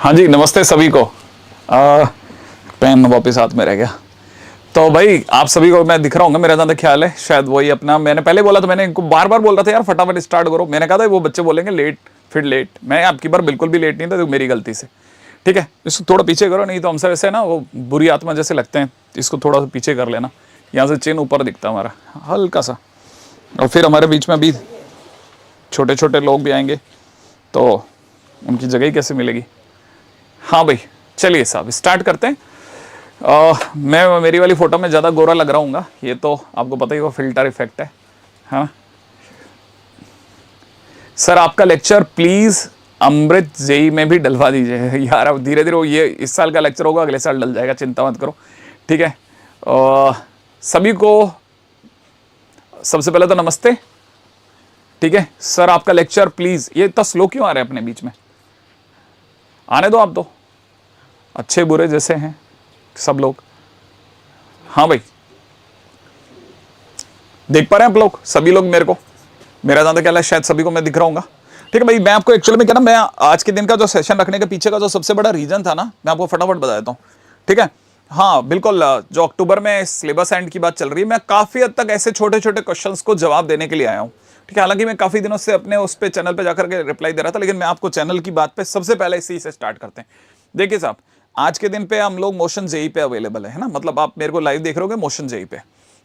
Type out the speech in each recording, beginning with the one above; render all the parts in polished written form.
हाँ जी, नमस्ते सभी को। पेन वापस हाथ में रह गया। तो भाई आप सभी को मैं दिख रहा हूँ, मेरा ज़्यादा ख्याल है शायद वही अपना, मैंने पहले बोला था, मैंने इनको बार बार बोल रहा था यार फटाफट स्टार्ट करो। मैंने कहा था वो बच्चे बोलेंगे लेट, फिर लेट। मैं आपकी बार बिल्कुल भी लेट नहीं था, तो मेरी गलती से। ठीक है, इसको थोड़ा पीछे करो, नहीं तो हमसे वैसे ना वो बुरी आत्मा जैसे लगते हैं। इसको थोड़ा सा पीछे कर लेना, यहाँ से चेन ऊपर दिखता है हमारा हल्का सा। और फिर हमारे बीच में अभी छोटे छोटे लोग भी आएंगे, तो उनकी जगह ही कैसे मिलेगी। हाँ भाई, चलिए साहब स्टार्ट करते हैं। मैं मेरी वाली फोटो में ज़्यादा गोरा लग रहा हूँ, ये तो आपको पता ही वो फिल्टर इफेक्ट है। हाँ सर, आपका लेक्चर प्लीज़ अमृत जेई में भी डलवा दीजिए। यार अब धीरे धीरे ये इस साल का लेक्चर होगा, अगले साल डल जाएगा, चिंता मत करो। ठीक है, सभी को सबसे पहले तो नमस्ते। ठीक है सर, आपका लेक्चर प्लीज़, ये इतना स्लो क्यों आ रहा है अपने बीच में? आने दो आप, दो अच्छे बुरे जैसे हैं सब लोग। हाँ भाई, देख पा रहे हैं आप लोग, सभी लोग मेरे को, मेरा ज़्यादा ख्याल है शायद सभी को मैं दिख रहा हूँ। ठीक है भाई, मैं आपको एक्चुअली में क्या ना, मैं आज के दिन का जो सेशन रखने के पीछे का जो सबसे बड़ा रीजन था ना, मैं आपको फटाफट बता देता हूँ। ठीक है, हाँ बिल्कुल, जो अक्टूबर में सिलेबस एंड की बात चल रही है, मैं काफ़ी हद तक ऐसे छोटे छोटे क्वेश्चंस को जवाब देने के लिए आया हूँ। ठीक है, हालांकि मैं काफ़ी दिनों से अपने उस पर चैनल पर जाकर के रिप्लाई दे रहा था, लेकिन मैं आपको चैनल की बात पर सबसे पहले इसी से स्टार्ट करते हैं। देखिए साहब, आज के दिन पे हम लोग मोशन जेई पे अवेलेबल है ना, मतलब आप मेरे को लाइव देख रहे होगे मोशन जेई पे।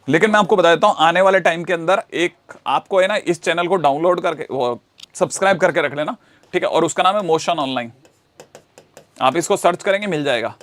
लेकिन मैं आपको बता देता हूँ, आने वाले टाइम के अंदर एक आपको है ना, इस चैनल को डाउनलोड करके वो सब्सक्राइब करके रख लेना। ठीक है, और उसका नाम है मोशन ऑनलाइन। आप इसको सर्च करेंगे मिल जाएगा।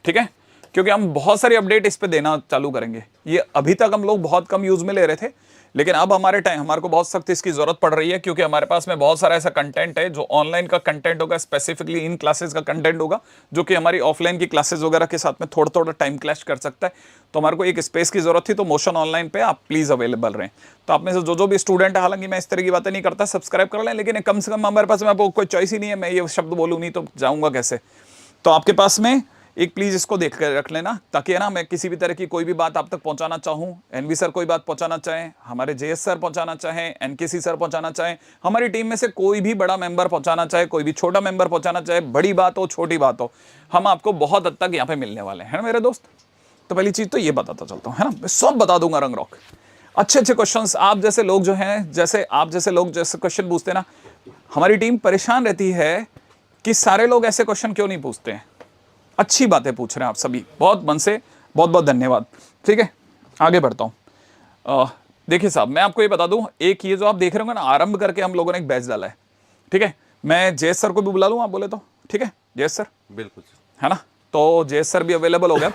ठीक है, क्योंकि हम बहुत सारी अपडेट इस पे देना चालू करेंगे। ये अभी तक हम लोग बहुत कम यूज में ले रहे थे, लेकिन अब हमारे को बहुत सख्त इसकी जरूरत पड़ रही है, क्योंकि हमारे पास में बहुत सारा ऐसा कंटेंट है जो ऑनलाइन का कंटेंट होगा, स्पेसिफिकली इन क्लासेस का कंटेंट होगा, जो कि हमारी ऑफलाइन की क्लासेस वगैरह के साथ में थोड़ा थोड़ा टाइम क्लैश कर सकता है। तो हमारे को एक स्पेस की जरूरत थी, तो मोशन ऑनलाइन पे आप प्लीज अवेलेबल रहें। तो आप में से जो भी स्टूडेंट है, हालांकि मैं इस तरह की बातें नहीं करता, सब्सक्राइब कर लें, लेकिन कम से कम हमारे पास में आपको कोई चॉइस ही नहीं है, मैं ये शब्द बोलूँ नहीं तो जाऊँगा कैसे। तो आपके पास में एक प्लीज इसको देख कर रख लेना, ताकि है ना, मैं किसी भी तरह की कोई भी बात आप तक पहुंचाना चाहूं, एनवी सर कोई बात पहुंचाना चाहें, हमारे जेएस सर पहुंचाना चाहें, एनकेसी सर पहुंचाना चाहें, हमारी टीम में से कोई भी बड़ा मेंबर पहुंचाना चाहे, कोई भी छोटा मेंबर पहुंचाना चाहे, बड़ी बात हो छोटी बात हो, हम आपको बहुत हद तक यहाँ पे मिलने वाले हैं मेरे दोस्त। तो पहली चीज तो ये बताता चलता हूँ, है ना, मैं सब बता दूंगा रंग रॉक। अच्छे अच्छे क्वेश्चन आप जैसे लोग जो हैं, जैसे आप जैसे लोग जैसे क्वेश्चन पूछते हैं ना, हमारी टीम परेशान रहती है कि सारे लोग ऐसे क्वेश्चन क्यों नहीं पूछते हैं। अच्छी बातें पूछ रहे हैं आप सभी, बहुत मन से बहुत बहुत धन्यवाद। ठीक है, आगे बढ़ता हूँ। देखिए साहब, मैं आपको ये बता दूं, एक ये जो आप देख रहे होंगे ना, आरंभ करके हम लोगों ने एक बैच डाला है। ठीक है, मैं जयेश सर को भी बुला लूँ, आप बोले तो? ठीक है जयेश सर, बिल्कुल है ना, तो जयेश सर भी अवेलेबल हो गया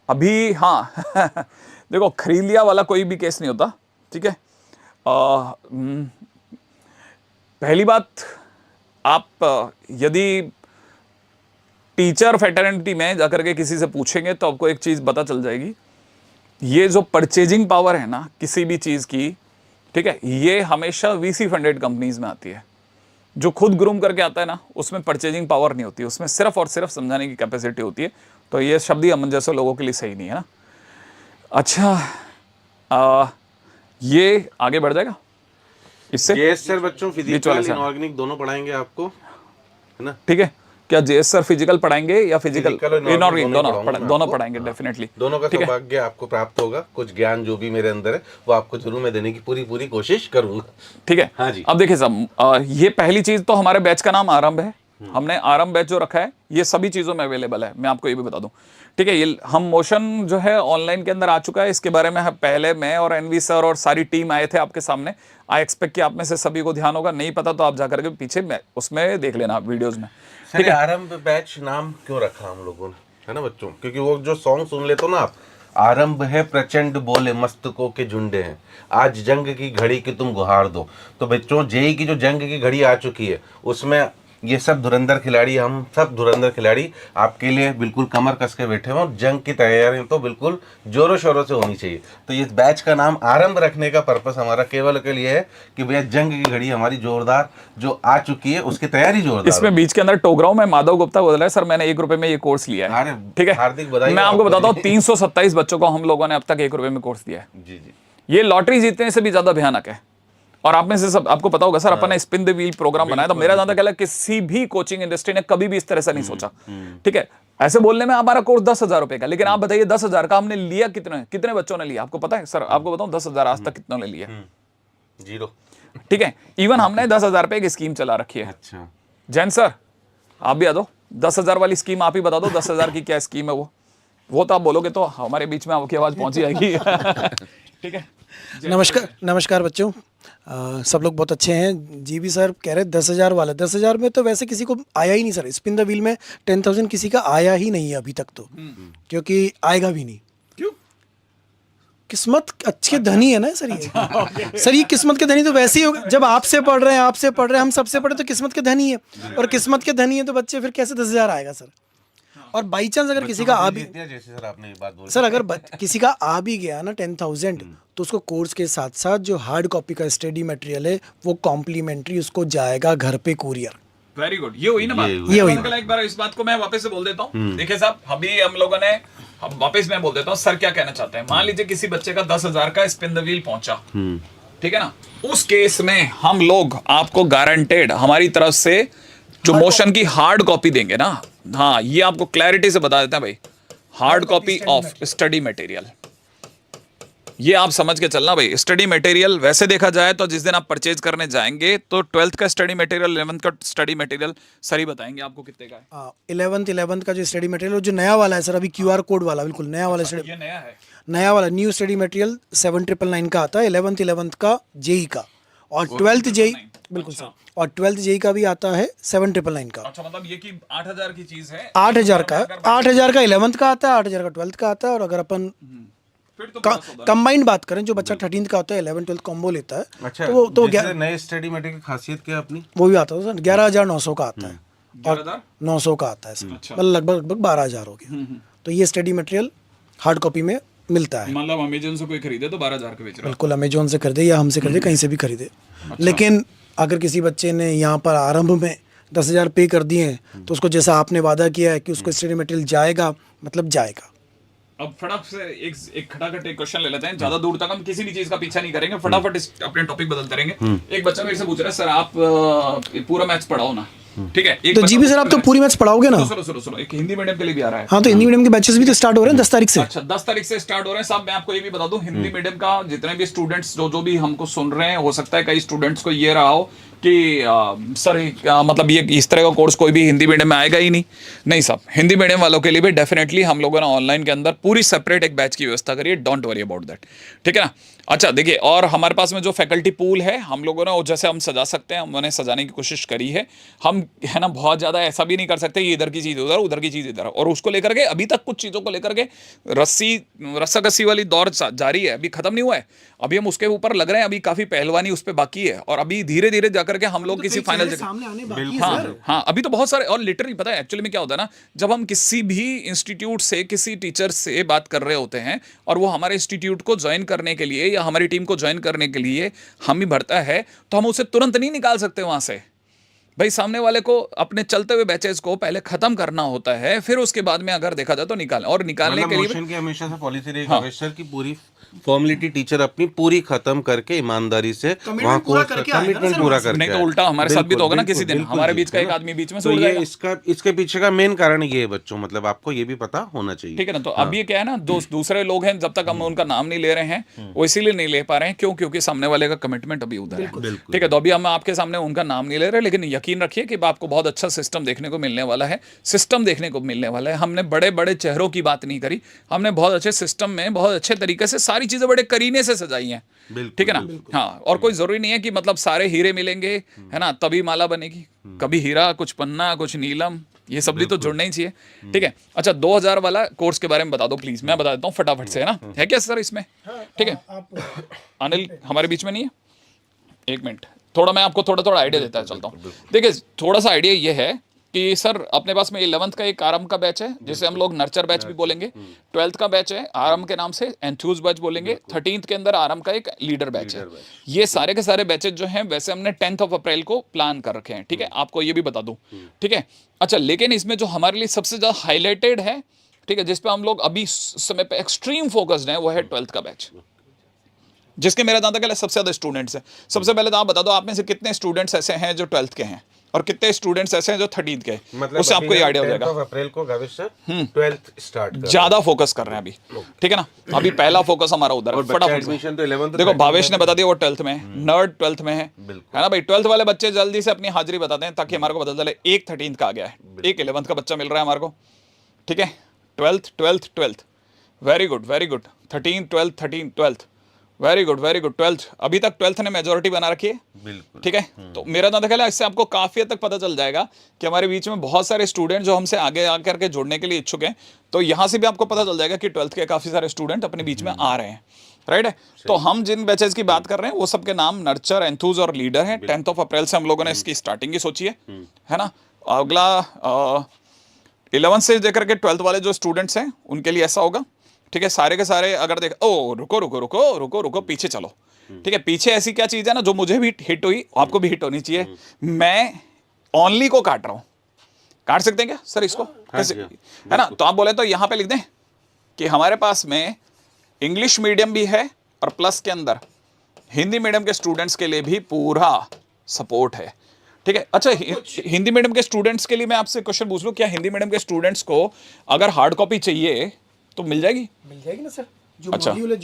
अभी। हाँ देखो, खरीद लिया वाला कोई भी केस नहीं होता। ठीक है, पहली बात, आप यदि टीचर फेटर्निटी में जाकर के किसी से पूछेंगे तो आपको एक चीज पता चल जाएगी, ये जो परचेजिंग पावर है ना किसी भी चीज की, ठीक है, ये हमेशा वीसी फंडेड कंपनीज में आती है। जो खुद ग्रूम करके आता है ना, उसमें परचेजिंग पावर नहीं होती, उसमें सिर्फ और सिर्फ समझाने की कैपेसिटी होती है। तो ये शब्द ही हम जैसे लोगों के लिए सही नहीं है ना। अच्छा, ये आगे बढ़ जाएगा इससे। यस सर, बच्चों फिजिकल इनऑर्गेनिक दोनों पढ़ाएंगे आपको, है ना? ठीक है, क्या जेएस सर फिजिकल पढ़ाएंगे या फिजिकल इनऑर्गेनिक दोनों पढ़ाएंगे? डेफिनेटली दोनों का सौभाग्य आपको प्राप्त होगा। कुछ ज्ञान जो भी मेरे अंदर है वो आपको जरूर मैं देने की पूरी कोशिश करूंगा। ठीक है, हाँ जी। अब देखिए साहब, ये पहली चीज तो हमारे बैच का नाम आरंभ है। हमने आरंभ बैच जो रखा है, ये सभी चीजों में अवेलेबल है, मैं आपको ये भी बता दूं। ठीक है, ये हम मोशन जो है ऑनलाइन के अंदर आ चुका है, इसके बारे में पहले मैं और एनवी सर और सारी टीम आए थे आपके सामने। आई एक्सपेक्ट कि आप में से सभी को ध्यान होगा, नहीं पता तो आप जाकर के पीछे उसमें देख लेना वीडियोस में। ठीक है, आरंभ बैच नाम क्यों रखा हम लोगों ने, है ना बच्चों? क्योंकि वो जो सॉन्ग सुन लेते हो ना आप, आरंभ है प्रचंड बोले मस्तकों के झुंडे हैं, आज जंग की घड़ी की तुम गुहार दो। तो बच्चों, जेई की जो जंग की घड़ी आ चुकी है, उसमें ये सब धुरंधर खिलाड़ी, हम सब धुरंधर खिलाड़ी आपके लिए बिल्कुल कमर कस के बैठे हैं, और जंग की तैयारी तो बिल्कुल जोरों शोरों से होनी चाहिए। तो इस बैच का नाम आरंभ रखने का पर्पस हमारा केवल के लिए है कि भैया जंग की घड़ी हमारी जोरदार जो आ चुकी है, उसकी तैयारी जोरदार। इसमें बीच के अंदर टोक रहा हूं मैं, माधव गुप्ता बोल रहा है, सर मैंने 1 रुपए में ये कोर्स लिया है। ठीक है, हार्दिक बधाई। मैं आपको बताता हूँ, 327 बच्चों को हम लोगों ने अब तक 1 रुपए में कोर्स दिया है। जी जी, ये लॉटरी जीतने से भी ज्यादा भयानक है। और आप में से सब आपको पता होगा सर, अपन ने स्पिन द व्हील प्रोग्राम बनाया था, मेरा ज्यादा ख्याल है किसी भी कोचिंग इंडस्ट्री ने कभी भी इस तरह से नहीं सोचा। ठीक है, ऐसे बोलने में हमारा कोर्स 10,000 रुपए का, लेकिन आप बताइए 10,000 का हमने लिया कितने कितने बच्चों ने लिया, आपको पता है सर? आपको बताऊं 10,000 आज तक कितनों ने लिया? 0। ठीक है, इवन हमने 10,000 रुपए की स्कीम चला रखी है। अच्छा, जैन सर आप भी आ दो, 10,000 वाली स्कीम आप ही बता दो, 10,000 की क्या स्कीम है वो तो आप बोलोगे तो हमारे बीच में आपकी आवाज पहुंची जाएगी। ठीक है, नमस्कार नमस्कार बच्चों। सब लोग बहुत अच्छे हैं। जी भी सर कह रहे 10,000 वाला, 10,000 में तो वैसे किसी को आया ही नहीं सर। स्पिन द व्हील में 10,000 किसी का आया ही नहीं है अभी तक तो, क्योंकि आएगा भी नहीं। क्यों? किस्मत अच्छे धनी है ना सर ये। सर ये किस्मत के धनी तो वैसे ही होगा, जब आपसे पढ़ रहे हैं, हम सबसे पढ़े तो किस्मत के धनी है, और किस्मत के धनी है तो बच्चे फिर कैसे 10,000 आएगा सर? और बाई चांस अगर किसी का आ भी, जैसे सर आपने ये बात बोली सर अगर किसी का आ भी गया ना 10,000, तो उसको कोर्स के साथ साथ जो हार्ड कॉपी का स्टडी मटेरियल है वो कॉम्प्लीमेंट्री उसको जाएगा घर पे कुरियर। वेरी गुड, ये हुई ना बात। ये हुई। अंकल एक बार इस बात को मैं वापस से बोल देता हूँ। देखिए साहब, अभी हम लोगों ने, अब वापस मैं बोल देता हूँ सर क्या कहना चाहते हैं। मान लीजिए किसी बच्चे का 10,000 का स्पिन द व्हील पहुंचा, ठीक है ना, उस केस में हम लोग आपको गारंटेड हमारी तरफ से जो मोशन की हार्ड कॉपी देंगे ना, हाँ ये आपको क्लैरिटी से बता देते हैं भाई, hard copy of study material. ये आप समझ के चलना भाई। स्टडी मटेरियल वैसे देखा जाए तो जिस दिन आप परचेज करने जाएंगे तो 12th का स्टडी मटेरियल, 11th का स्टडी मटेरियल सर ही बताएंगे आपको कितने का है। 11th का जो स्टडी मटेरियल जो नया वाला है सर, अभी QR कोड वाला, बिल्कुल नया वाला स्टडी, ये नया है, नया वाला न्यू स्टडी मटेरियल 7,999 का आता है। 11th का जेई का, और 12th जेई, बिल्कुल सर, और 12th जेई का भी आता है 7,999 का। अच्छा मतलब ये कि 8,000 की चीज है, 8,000 का, 8,000 का 11th का आता है, 8,000 का 12th का आता है। और अगर अपन फिर तो कंबाइंड बात करें, जो बच्चा 13th का होता है 11th 12th कॉम्बो लेता है, अच्छा, तो जैसे नए स्टडी मटेरियल की खासियत क्या है अपनी? वो भी आता है सर 11,900 का आता है, 11,900 का आता है सर, मतलब लगभग 12,000 हो गया। तो ये स्टडी मटेरियल हार्ड कॉपी में मिलता है। मतलब अमेजोन से कोई खरीदे तो 12,000 के बेच रहा है। बिल्कुल, अमेजोन से खरीदे या हमसे खरीदे, कहीं से भी खरीदे। लेकिन अगर किसी बच्चे ने यहाँ पर आरंभ में 10,000 पे कर दिए हैं, तो उसको जैसा आपने वादा किया है कि उसको स्टडी मटेरियल जाएगा, मतलब जाएगा। अब फटाफट से एक खटाखट एक क्वेश्चन ले लेते हैं, ज्यादा दूर तक हम किसी भी चीज का पीछा नहीं करेंगे, फटाफट अपने टॉपिक बदलते रहेंगे। एक बच्चा मेरे से पूछ रहा है सर आप पूरा मैथ्स पढ़ाओ ना, ठीक है? तो जी भी सर आप तो पूरी मैथ्स पढ़ाओगे ना? सुनो, एक हिंदी मीडियम के लिए भी आ रहा है। हाँ, तो हिंदी मीडियम के बैचेस भी तो स्टार्ट हो रहे हैं 10 तारीख से। अच्छा, 10 तारीख से स्टार्ट हो रहे हैं साहब। मैं आपको ये भी बता दूं, हिंदी मीडियम का जितने भी स्टूडेंट्स जो भी हमको सुन रहे हैं, हो सकता है कई स्टूडेंट्स को ये रहा हो कि सर मतलब ये इस तरह का कोर्स कोई भी हिंदी मीडियम में आएगा ही नहीं साहब। हिंदी मीडियम वालों के लिए भी डेफिनेटली हम लोगों ने ऑनलाइन के अंदर पूरी सेपरेट एक बैच की व्यवस्था करी है, डोंट वरी अबाउट दैट, ठीक है ना? अच्छा देखिए, और हमारे पास में जो फैकल्टी पूल है हम लोगों ने, जैसे हम सजा सकते हैं हमने सजाने की कोशिश करी है। हम है ना बहुत ज़्यादा ऐसा भी नहीं कर सकते कि इधर की चीज़ उधर, उधर की चीज़ इधर, और उसको लेकर के अभी तक कुछ चीज़ों को लेकर के रस्साकसी वाली दौर जारी है, अभी खत्म नहीं हुआ है। अभी हम उसके ऊपर लग रहे हैं, अभी काफ़ी पहलवानी उस पर बाकी है, और अभी धीरे धीरे जाकर के हम लोग किसी फाइनल जगह, हाँ अभी तो बहुत सारे, और लिटरली पता है एक्चुअली में क्या होता है ना, जब हम किसी भी इंस्टीट्यूट से किसी टीचर से बात कर रहे होते हैं और वो हमारे इंस्टीट्यूट को ज्वाइन करने के लिए या हमारी टीम को ज्वाइन करने के लिए हम ही भरता है, तो हम उसे तुरंत नहीं निकाल सकते वहां से। भाई सामने वाले को अपने चलते हुए बैचेस को पहले खत्म करना होता है, फिर उसके बाद में अगर देखा जाए तो निकालना, और निकालने के लिए मोशन की हमेशा से पॉलिसी रही है सर की पूरी फॉर्मेलिटी टीचर अपनी पूरी खत्म करके ईमानदारी से वहाँ कोर्स कमिटमेंट पूरा करके, नहीं तो उल्टा हमारे साथ भी तो होगा ना किसी दिन, हमारे बीच का एक आदमी बीच में तो ये इसके पीछे का मेन कारण ये है बच्चों, मतलब आपको ये भी पता होना चाहिए, ठीक है ना? तो अब ये क्या है ना, दूसरे लोग हैं, जब तक हम उनका नाम नहीं ले रहे हैं वो इसीलिए नहीं ले पा रहे हैं क्योंकि सामने वाले का कमिटमेंट अभी उधर है, ठीक है? तो अभी हम आपके सामने उनका नाम नहीं ले रहे, लेकिन यकीन रखिए कि आपको बहुत अच्छा सिस्टम देखने को मिलने वाला है, सिस्टम देखने को मिलने वाला है। हमने बड़े बड़े चेहरों की बात नहीं करी, हमने बहुत अच्छे सिस्टम में बहुत अच्छे तरीके से सारी चीजें बड़े करीने से सजाई हैं, ठीक है ना? हाँ, और कोई जरूरी नहीं है कि मतलब सारे हीरे मिलेंगे, है ना, तभी माला बनेगी। कभी हीरा, कुछ पन्ना, कुछ नीलम, ये सब भी तो जुड़ना ही चाहिए, ठीक है? अच्छा, 2,000 वाला कोर्स के बारे में बता दो प्लीज, मैं बता देता हूँ फटाफट से, है ना? है क्या सर इसमें? ठीक है, अनिल हमारे बीच में नहीं है, एक मिनट, थोड़ा मैं आपको थोड़ा आइडिया देता चलता हूँ। देखिए, थोड़ा सा आइडिया ये है कि सर अपने पास में 11th का एक आरंभ का बैच है, जिसे हम लोग नर्चर बैच भी बोलेंगे। 12th का बैच है आरंभ के नाम से एंथ्यूज बैच बोलेंगे। 13th के अंदर आरंभ का एक लीडर बैच है। ये सारे के सारे बैचेज जो हैं वैसे हमने 10th अप्रैल को प्लान कर रखे हैं, ठीक है? आपको ये भी बता दूं, ठीक है? अच्छा, लेकिन इसमें जो हमारे लिए सबसे ज्यादा हाईलाइटेड है, ठीक है, जिसपे हम लोग अभी समय पे एक्सट्रीम फोकस्ड है, वो है 12th का बैच। जिसके मेरा जहाँ तक है सबसे ज़्यादा स्टूडेंट्स हैं। सबसे पहले तो आप बता दो आप में से कितने स्टूडेंट्स ऐसे हैं जो 12th के हैं और कितने स्टूडेंट्स ऐसे हैं जो 13th के हैं, मतलब उससे आपको ये आइडिया हो जाएगा। अप्रैल को गाविश सर 12th स्टार्ट कर ज्यादा फोकस कर रहे हैं अभी, ठीक है ना, अभी पहला फोकस हमारा उधर है। फटाफट एडमिशन तो 11th देखो भावेश ने बता दिया वो 12th में है, नर्ड 12th में है ना भाई। 12th वाले बच्चे जल्दी से अपनी हाजिरी बताते हैं ताकि हमारे को पता चले एक 13th का आ गया है, एक 11th का बच्चा मिल रहा है हमारे को, ठीक है। 12th very good 13 12th 13 12th very good 12th अभी तक 12th ने मेजोरिटी बना रखी है, बिल्कुल ठीक है। तो मेरा तो ख्याल है इससे आपको काफी हद तक पता चल जाएगा कि हमारे बीच में बहुत सारे स्टूडेंट जो हमसे आगे आकर के जुड़ने के लिए इच्छुक हैं, तो यहाँ से भी आपको पता चल जाएगा कि 12th के काफी सारे स्टूडेंट अपने बीच में आ रहे हैं, राइट है। तो हम जिन बैचेस की बात कर रहे हैं वो सबके नाम नर्चर, एंथूज और लीडर हैं। 10th अप्रैल से हम लोगों ने इसकी स्टार्टिंग की सोची है ना। अगला 11th से लेकर के 12th वाले जो स्टूडेंट्स हैं उनके लिए ऐसा होगा, ठीक है। सारे के सारे अगर देख रुको पीछे चलो, ठीक है। पीछे ऐसी क्या चीज है ना जो मुझे भी हिट हुई आपको भी हिट होनी चाहिए। मैं ओनली को काट रहा हूं, काट सकते हैं क्या सर इसको? कैसे है ना, तो आप बोले तो यहां पे लिख दें कि हमारे पास में इंग्लिश मीडियम भी है और प्लस के अंदर हिंदी मीडियम के स्टूडेंट्स के लिए भी पूरा सपोर्ट है, ठीक है। अच्छा हिंदी मीडियम के स्टूडेंट्स के लिए मैं आपसे क्वेश्चन पूछ लूं, क्या हिंदी मीडियम के स्टूडेंट्स को अगर हार्ड कॉपी चाहिए तो मिल जाएगी ना सर। जो अच्छा। मॉड्यूल है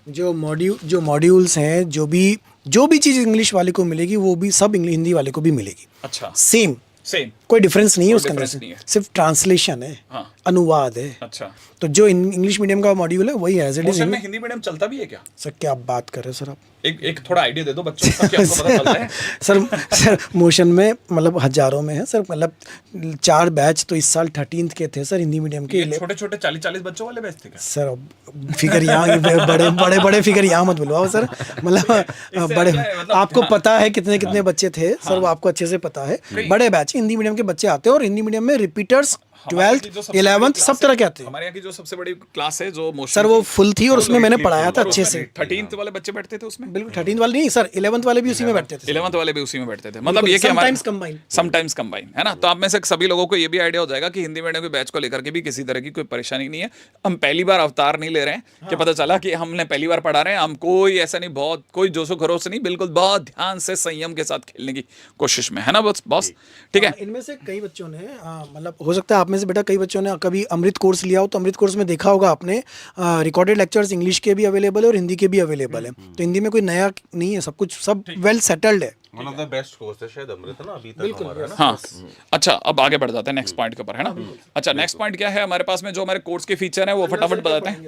जो मॉड्यूल्स हैं जो भी चीज़ इंग्लिश वाले को मिलेगी वो भी सब हिंदी वाले को भी मिलेगी। अच्छा सेम सेम कोई डिफरेंस नहीं है उसके अंदर difference नहीं है। सिर्फ ट्रांसलेशन है, हाँ। अनुवाद है। अच्छा तो जो इंग्लिश मीडियम का मॉड्यूल है वही है एज इट इज। मोशन में हिंदी मीडियम चलता भी है क्या? सर क्या आप बात कर रहे हो सर आप? एक थोड़ा आइडिया दे दो बच्चों को ताकि आपको पता चलता है। सर मोशन में मतलब हजारों में है सर, मतलब 4 बैच तो इस साल 13th के थे सर हिंदी मीडियम के। छोटे छोटे 40-40 बच्चों वाले बैच थे क्या? सर फिगर यहाँ बड़े फिगर यहाँ मत बुलवाओ सर, मतलब बड़े आपको पता है कितने कितने बच्चे थे सर, वो आपको अच्छे से पता है। बड़े बैच हिंदी मीडियम के बच्चे आते हैं और हिंदी मीडियम में रिपीटर्स 12th 11th सब तरह के आते हैं। हमारे यहाँ की जो सबसे बड़ी क्लास है जो मोशन सर वो फुल थी और उसमें मैंने पढ़ाया था अच्छे से। 13th वाले बच्चे बैठते थे उसमें? बिल्कुल 13th वाले नहीं सर, 11th वाले भी उसी में बैठते थे। 11th वाले भी उसी में बैठते थे, मतलब ये कि हमारे समटाइम्स कंबाइन है ना। तो आप में से सभी लोगों को ये भी आइडिया हो जाएगा कि हिंदी मीडियम के बैच को लेकर के भी किसी तरह की कोई परेशानी नहीं है। हम पहली बार अवतार नहीं ले रहे हैं कि पता चला कि हमने पहली बार पढ़ा रहे हैं। हम कोई ऐसा नहीं, बहुत कोई जोशो खरोश नहीं, बिल्कुल बहुत ध्यान से संयम के साथ खेलने की कोशिश में है ना बॉस, ठीक है। इनमें से कई बच्चों ने मतलब हो सकता है आप में से बेटा कई बच्चों ने कभी अमृत कोर्स लिया हो, तो अमृत कोर्स में देखा होगा आपने रिकॉर्डेड लेक्चर्स इंग्लिश के भी अवेलेबल है और हिंदी के भी अवेलेबल है। तो हिंदी में कोई नया नहीं है, सब कुछ सब वेल सेटल्ड है। One of the best course है शायद अमृत ना अभी तक हमारा ना। हाँ अच्छा, अब आगे बढ़ जाते हैं नेक्स्ट पॉइंट के ऊपर, है ना। अच्छा नेक्स्ट पॉइंट क्या है हमारे पास में, जो हमारे कोर्स के फीचर है वो फटाफट बताते हैं,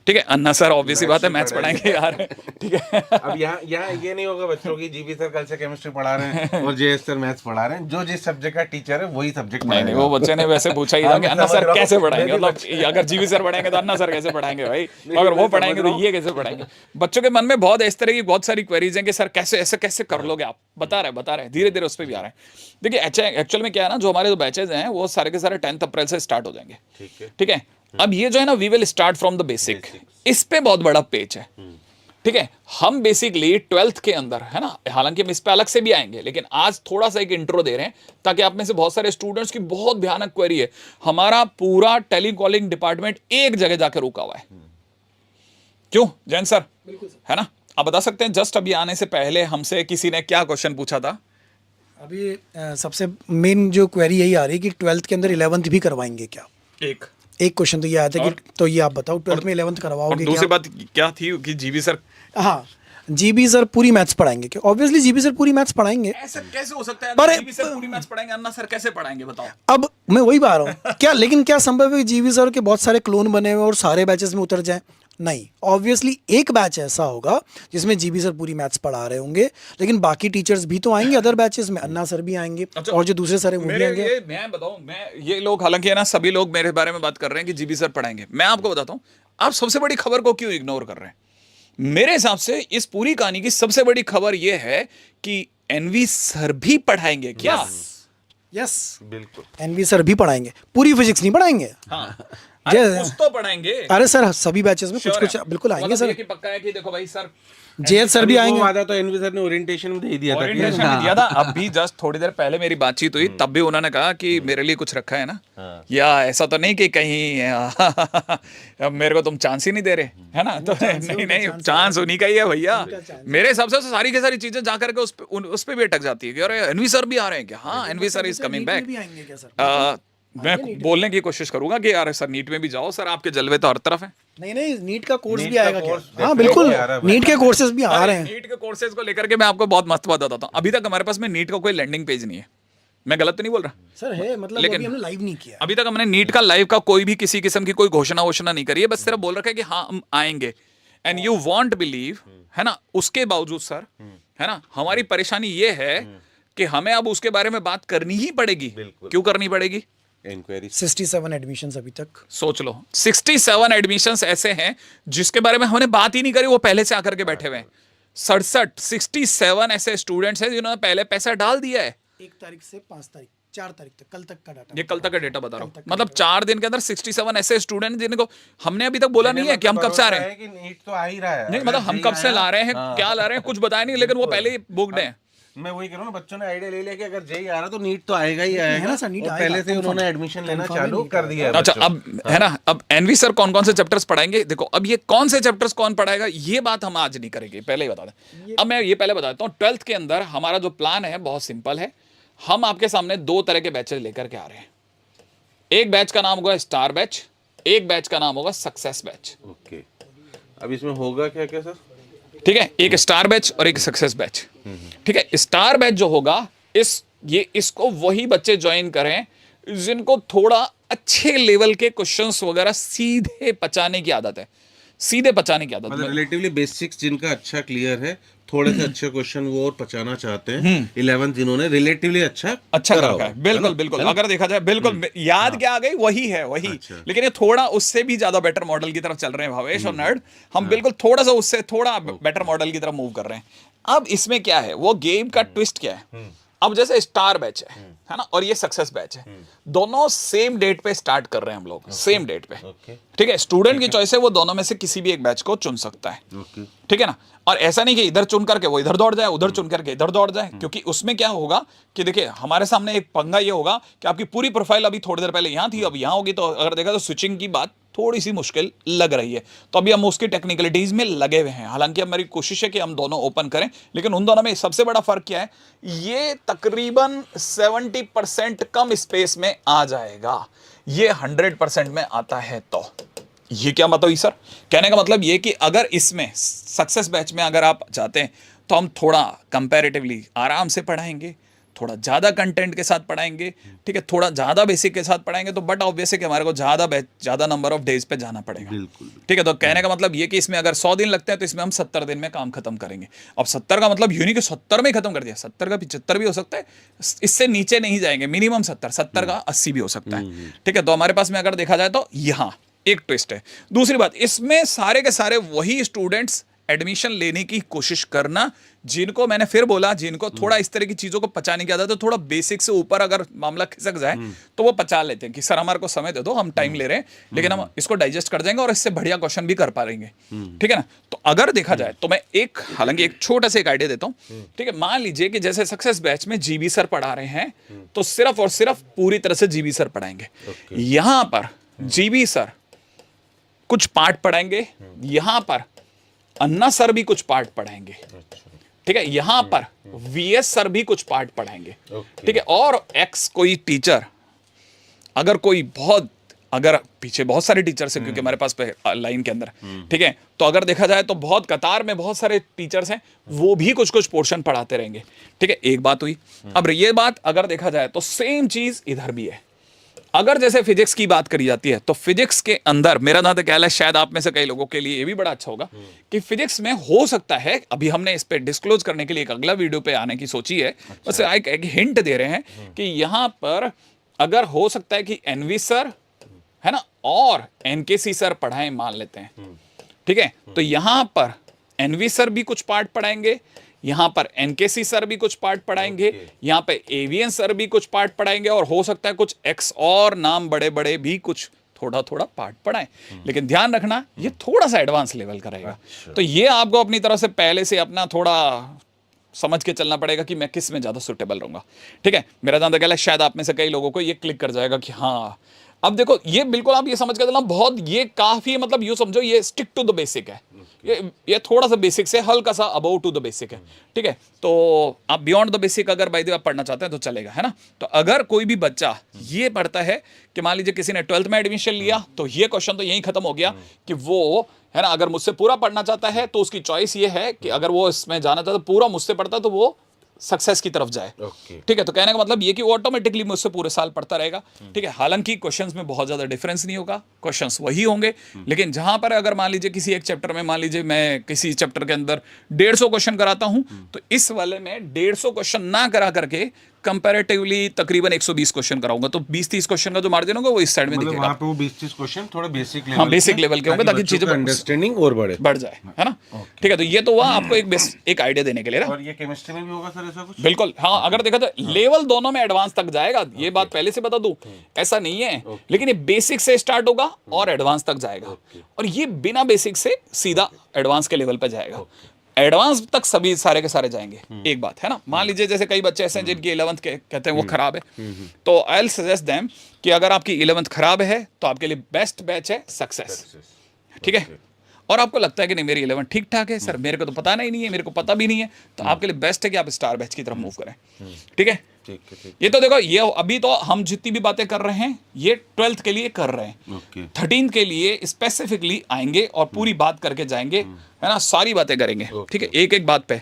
ठीक है। अन्ना सर ऑब्वियस सी बात है मैथ्स पढ़ाएंगे यार, ठीक है। अब यहाँ ये नहीं होगा बच्चों की जीबी सर कल से केमिस्ट्री पढ़ा रहे हैं और जेएस सर मैथ्स पढ़ा रहे हैं, जो जिस सब्जेक्ट का टीचर है वही सब्जेक्ट नहीं वो बच्चे ने वैसे पूछा ही था कि अन्ना सर कैसे पढ़ाएंगे, मतलब अगर जीवी सर पढ़ाएंगे तो अन्ना सर कैसे पढ़ाएंगे भाई, अगर वो पढ़ाएंगे तो ये कैसे पढ़ाएंगे। बच्चों के मन में बहुत इस तरह की बहुत सारी क्वेरीज हैं कि सर कैसे ऐसे कैसे कर लोगे आप, बता रहे धीरे धीरे उस पर भी आ रहे हैं। देखिए एक्चुअल में क्या है ना, जो हमारे जो बैचेज हैं वो सारे के सारे 10th अप्रैल से स्टार्ट हो जाएंगे, ठीक है। अब ये जो है ना we will start from the basic, इस पे बहुत बड़ा पेज है, ठीक है। हम बेसिकली 12th के अंदर है ना, हालांकि हम इस पे अलग से भी आएंगे, लेकिन आज थोड़ा सा एक इंट्रो दे रहे हैं ताकि आप में से बहुत सारे स्टूडेंट्स की बहुत भयानक क्वेरी है। हमारा पूरा टेलीकॉलिंग डिपार्टमेंट एक जगह जाकर रुका हुआ है, क्यों जैन सर, है ना। आप बता सकते हैं जस्ट अभी आने से पहले हमसे किसी ने क्या क्वेश्चन पूछा था? अभी सबसे मेन जो क्वेरी यही आ रही है कि 12th के अंदर 11th भी करवाएंगे क्या। एक क्वेश्चन तो ये आया था कि तो ये आप बताओ 12th में 11th करवाओगे क्या। दूसरी बात क्या थी कि जीवी सर, हाँ जीबी सर पूरी मैथ्स पढ़ाएंगे क्या? ऑब्वियसली जीबी सर पूरी मैथ्स पढ़ाएंगे। ऐसा कैसे हो सकता है? पर जीवी सर पूरी मैथ्स पढ़ाएंगे, अन्ना सर कैसे पढ़ाएंगे बताओ। अब मैं वही बात रहा हूँ क्या, लेकिन क्या संभव है कि जीवी सर के बहुत सारे क्लोन बने हुए और सारे बैचेस में उतर जाएं? नहीं, ऑब्वियसली एक बैच ऐसा होगा जिसमें जीबी सर पूरी मैथ्स पढ़ा रहे होंगे, लेकिन बाकी टीचर्स भी तो आएंगे अदर बैचेस में, अन्ना सर भी आएंगे और जो दूसरे सारे वो भी आएंगे। मैं बताऊं, मैं ये लोग हालांकि है ना सभी लोग मेरे बारे में बात कर रहे हैं कि जीबी सर पढ़ाएंगे। मैं आपको बताता हूं, आप सबसे बड़ी खबर को क्यों इग्नोर कर रहे हैं। मेरे हिसाब से इस पूरी कहानी की सबसे बड़ी खबर यह है कि एनवी सर भी पढ़ाएंगे क्या। यस बिल्कुल, एनवी सर भी पढ़ाएंगे, पूरी फिजिक्स नहीं पढ़ाएंगे। हाँ अरे जय- कुछ तो पढ़ाएंगे। अरे सर सभी बैचेस में कुछ Sure कुछ है। बिल्कुल तो आएंगे मतलब सर। ये कि पक्का है कि देखो भाई सर जेएच सर भी वो आएंगे। वादा तो एनवी सर ने ओरिएंटेशन में दे दिया था कि ओरिएंटेशन में दिया था। अभी जस्ट थोड़ी देर पहले मेरी बातचीत हुई, तब भी उन्होंने कहा कि मेरे लिए कुछ रखा है ना, या ऐसा तो नहीं कि कहीं अब मेरे को तुम चांस ही नहीं दे रहे, है ना? तो नहीं नहीं, चांस उन्हीं का ही है भैया। मेरे हिसाब से तो सारी की सारी चीजें जा करके उस पे भी अटक जाती है कि अरे एनवी सर भी आ रहे हैं क्या? हाँ, NV sir is coming back. भी आएंगे क्या सर? मैं बोलने की कोशिश करूंगा कि यार सर नीट में भी जाओ सर, आपके जलवे तो हर तरफ है। नहीं नहीं, नीट का कोर्स नीट भी का आएगा कोर्स क्या? हाँ definitely बिल्कुल, आ रहा है भाई। नीट के कोर्सेज भी आ रहे हैं। नीट के कोर्सेज को लेकर के मैं आपको बहुत मस्त बात बताता हूँ। अभी तक हमारे पास में नीट का कोई लैंडिंग पेज नहीं है। मैं गलत तो नहीं बोल रहा? सर है, मतलब लेकिन- अभी हमने लाइव नहीं किया। अभी तक हमने नीट का लाइव का कोई भी किसी किस्म की कोई घोषणा वोषणा नहीं करी है, बस सिर्फ बोल रखा है कि हाँ हम आएंगे। एंड यू वॉन्ट बिलीव, है ना? उसके बावजूद सर, है ना, हमारी परेशानी ये है कि हमें अब उसके बारे में बात करनी ही पड़ेगी। बिल्कुल। क्यों करनी पड़ेगी? इंक्वायरी 67 एडमिशंस अभी तक। सोच लो, 67 एडमिशंस ऐसे हैं जिसके बारे में हमने बात ही नहीं करी, वो पहले से आकर के बैठे हुए हैं। 67 ऐसे स्टूडेंट्स हैं जिन्होंने पहले पैसा डाल दिया है। 1 तारीख से 5 तारीख 4 तारीख तक, कल तक का डाटा। ये कल तक का डेटा बता रहा हूँ, मतलब 4 दिन के अंदर 67 ऐसे स्टूडेंट जिनको हमने अभी तक बोला नहीं है कि हम कब से आ रहे हैं। कि नीट तो आ ही रहा है। नहीं, मतलब हम कब से ला रहे हैं, क्या ला रहे हैं, कुछ बताया नहीं, लेकिन वो पहले ही बुक्ड हैं। मैं वही कह रहा हूँ ना, बच्चों ने आइडिया ले लिया कि अगर जेई आ रहा तो नीट तो आएगा ही आएगा ना सर, नीट और आएगा, पहले से confirm- उन्होंने एडमिशन लेना confirm ही चालू नीट कर दिया है अच्छा, बच्चों अब है ना, अब एनवी सर कौन कौन से चैप्टर्स पढ़ाएंगे? देखो, अब ये कौन से चैप्टर्स कौन पढ़ाएगा ये बात हम आज नहीं करेंगे, पहले ही बता दें। अब मैं ये पहले बता देता हूँ, 12th के अंदर हमारा जो प्लान है बहुत सिंपल है। हम आपके सामने 2 तरह के बैचेस लेकर के आ रहे हैं। एक बैच का नाम होगा स्टार बैच, एक बैच का नाम होगा सक्सेस बैच। ओके, अब इसमें होगा क्या क्या सर? ठीक है, एक स्टार बैच और एक सक्सेस बैच। ठीक है, स्टार बैच जो होगा, इसको वही बच्चे ज्वाइन करें जिनको थोड़ा अच्छे लेवल के क्वेश्चंस वगैरह सीधे पचाने की आदत है, सीधे पचाने की आदत मतलब है। रिलेटिवली बेसिक्स जिनका अच्छा क्लियर है, थोड़े से अच्छे क्वेश्चन वो और पचाना चाहते हैं। 11 जिन्होंने रिलेटिवली अच्छा अच्छा करा कर हुआ रखा है, बिल्कुल बिल्कुल। अगर देखा जाए, बिल्कुल याद क्या आ गई, वही है वही। अच्छा। लेकिन ये थोड़ा उससे भी ज्यादा बेटर मॉडल की तरफ चल रहे हैं भावेश और नर्ड। हम बिल्कुल थोड़ा सा उससे थोड़ा बेटर मॉडल की तरफ मूव कर रहे हैं। अब इसमें क्या है, वो गेम का ट्विस्ट क्या है? अब जैसे स्टार बैच है ना, और ये सक्सेस बैच है, दोनों सेम डेट पे स्टार्ट कर रहे हैं हम लोग, सेम डेट पे। ओके ठीक है, स्टूडेंट की चॉइस है, वो दोनों में से किसी भी एक बैच को चुन सकता है। ओके ठीक है ना? और ऐसा नहीं कि इधर चुन करके वो इधर दौड़ जाए, उधर चुन करके इधर दौड़ जाए, क्योंकि उसमें क्या होगा कि देखिए, हमारे सामने एक पंगा ये होगा कि आपकी पूरी प्रोफाइल अभी थोड़ी देर पहले यहाँ थी, अब यहाँ होगी, तो अगर देखा तो स्विचिंग की बात थोड़ी सी मुश्किल लग रही है। तो अभी हम उसकी टेक्निकलिटीज में लगे हुए हैं। हालांकि अब मेरी कोशिश है कि हम दोनों ओपन करें, लेकिन उन दोनों में सबसे बड़ा फर्क क्या है, ये तकरीबन 70% कम स्पेस में आ जाएगा, ये 100% में आता है। तो ये क्या मतलब है सर? कहने का मतलब ये कि अगर इसमें सक्सेस बैच में अगर आप चाहते हैं तो हम थोड़ा कंपैरेटिवली आराम से पढ़ाएंगे, थोड़ा ज़्यादा कंटेंट के साथ पढ़ाएंगे, ठीक है, थोड़ा ज़्यादा बेसिक के साथ पढ़ाएंगे, तो बट ऑब्वियस है कि हमारे को ज़्यादा नंबर ऑफ डेज पे जाना पड़ेगा। बिल्कुल। ठीक है, तो कहने का मतलब ये कि इसमें अगर 100 दिन लगते हैं तो इसमें हम 70 दिन में काम खत्म करेंगे। अब 70 का मतलब यूं नहीं कि 70 में खत्म कर दिया, 70 का 75 भी हो सकता है, इससे नीचे नहीं जाएंगे, मिनिमम 70 का 80 भी हो सकता है। ठीक है, तो हमारे पास में अगर देखा जाए तो यहाँ एक ट्विस्ट है। दूसरी बात, इसमें सारे के सारे वही स्टूडेंट्स एडमिशन लेने की कोशिश करना जिनको, मैंने फिर बोला, जिनको थोड़ा इस तरह की चीजों को पचाने की आदत है, थोड़ा बेसिक से ऊपर अगर मामला खिसक जाए तो वो पचा लेते हैं कि सर हमारे को समय दे दो, हम टाइम ले रहे हैं, लेकिन हम इसको डाइजेस्ट कर जाएंगे और इससे बढ़िया क्वेश्चन भी कर पाएंगे। ठीक है ना? तो अगर देखा जाए तो मैं हालांकि एक छोटा सा एक आइडिया देता हूँ। ठीक है, मान लीजिए कि जैसे सक्सेस बैच में जीबी सर पढ़ा रहे हैं, तो सिर्फ और सिर्फ पूरी तरह से जीबी सर पढ़ाएंगे। यहां पर जीबी सर कुछ पार्ट पढ़ाएंगे, यहां पर अन्ना सर भी कुछ पार्ट पढ़ाएंगे। ठीक है, यहां पर वीएस सर भी कुछ पार्ट पढ़ाएंगे। ठीक है, और एक्स कोई टीचर, अगर कोई बहुत, अगर पीछे बहुत सारे टीचर्स हैं क्योंकि हमारे पास पे लाइन के अंदर, ठीक है, तो अगर देखा जाए तो बहुत कतार में बहुत सारे टीचर्स हैं, वो भी कुछ कुछ पोर्शन पढ़ाते रहेंगे। ठीक है, एक बात हुई। अब ये बात अगर देखा जाए तो सेम चीज इधर भी है। अगर जैसे फिजिक्स की बात करी जाती है तो फिजिक्स के अंदर मेरा जहां तक ख्याल है, शायद आप में से कई लोगों के लिए ये भी बड़ा अच्छा होगा कि फिजिक्स में हो सकता है, अभी हमने इस पे डिस्क्लोज करने के लिए एक अगला वीडियो पे आने की सोची है, बस एक हिंट दे रहे हैं कि यहां पर अगर हो सकता है कि एनवी सर, है ना, और एनकेसी सर पढ़ाएं, मान लेते हैं। ठीक है, तो यहां पर एनवी सर भी कुछ पार्ट पढ़ाएंगे, यहां पर एनकेसी सर भी कुछ पार्ट पढ़ाएंगे, यहां पे एवीएन सर भी कुछ पार्ट पढ़ाएंगे, और हो सकता है कुछ एक्स और नाम बड़े बड़े भी कुछ थोड़ा थोड़ा पार्ट पढ़ाएं, लेकिन ध्यान रखना ये थोड़ा सा एडवांस लेवल का रहेगा। तो ये आपको अपनी तरफ से पहले से अपना थोड़ा समझ के चलना पड़ेगा कि मैं किस में ज़्यादा सुटेबल रहूँगा। ठीक है, मेरा जानता क्या है, शायद आप में से कई लोगों को ये क्लिक कर जाएगा कि हाँ, अब देखो ये बिल्कुल आप ये समझ के चलना, बहुत ये काफ़ी मतलब यूँ समझो ये स्टिक टू द बेसिक है, ये थोड़ा सा बेसिक से हल्का सा अबव टू द बेसिक है। ठीक है, तो आप बियॉन्ड द बेसिक अगर बाय द वे आप पढ़ना चाहते हैं तो चलेगा, है ना। तो अगर कोई भी बच्चा ये पढ़ता है कि मान लीजिए किसी ने 12th में एडमिशन लिया, तो ये क्वेश्चन तो यहीं खत्म हो गया कि वो, है ना, अगर मुझसे पूरा पढ़ना चाहता है तो उसकी चॉइस ये है कि अगर वो इसमें जाना चाहता है पूरा मुझसे पढ़ता है तो वो सक्सेस की तरफ जाए। ठीक है, तो कहने का मतलब ये कि वो ऑटोमेटिकली मुझसे पूरे साल पढ़ता रहेगा। ठीक है, हालांकि क्वेश्चंस में बहुत ज्यादा डिफरेंस नहीं होगा, क्वेश्चंस वही होंगे, लेकिन जहां पर अगर मान लीजिए किसी एक चैप्टर में, मान लीजिए मैं किसी चैप्टर के अंदर 150 क्वेश्चन कराता हूं, तो इस वाले में 150 क्वेश्चन ना करा करके कंपैरेटिवली तकरीबन 120 क्वेश्चन कराऊंगा, तो 20-30 क्वेश्चन का जो मार्जिन होगा वो इस साइड में दिखेगा। वहां पे वो 20-30 क्वेश्चन थोड़े बेसिक लेवल, हाँ, बेसिक लेवल के होंगे ताकि चीजें अंडरस्टैंडिंग और बढ़ जाए, है ना। ठीक है, तो ये तो हुआ आपको एक आइडिया देने के लिए ना। और ये केमिस्ट्री में भी होगा सर ऐसा कुछ? बिल्कुल, हाँ, अगर देखा तो लेवल दोनों में एडवांस तक जाएगा, ये बात पहले से बता दूं, ऐसा नहीं है, लेकिन ये बेसिक से स्टार्ट होगा और एडवांस तक जाएगा, और ये बिना बेसिक से सीधा एडवांस के लेवल पे जाएगा। एडवांस तक सभी सारे के सारे जाएंगे। एक बात है ना, मान लीजिए जैसे कई बच्चे ऐसे हैं जिनकी 11th के कहते हैं वो खराब है, तो आई विल सजेस्ट देम कि अगर आपकी 11th खराब है तो आपके लिए बेस्ट बैच है सक्सेस। ठीक है, और आपको लगता है कि नहीं मेरी 11 ठीक ठाक है सर, मेरे को तो पता नहीं है, मेरे को पता भी नहीं है, तो आपके लिए बेस्ट है कि आप स्टार बैच की तरफ मूव करें। ठीक है, ये तो देखो, ये अभी तो हम जितनी भी बातें कर रहे हैं ये 12th के लिए कर रहे हैं, 13th के लिए स्पेसिफिकली आएंगे और पूरी बात करके जाएंगे, है ना, सारी बातें करेंगे। ठीक है, एक एक बात पे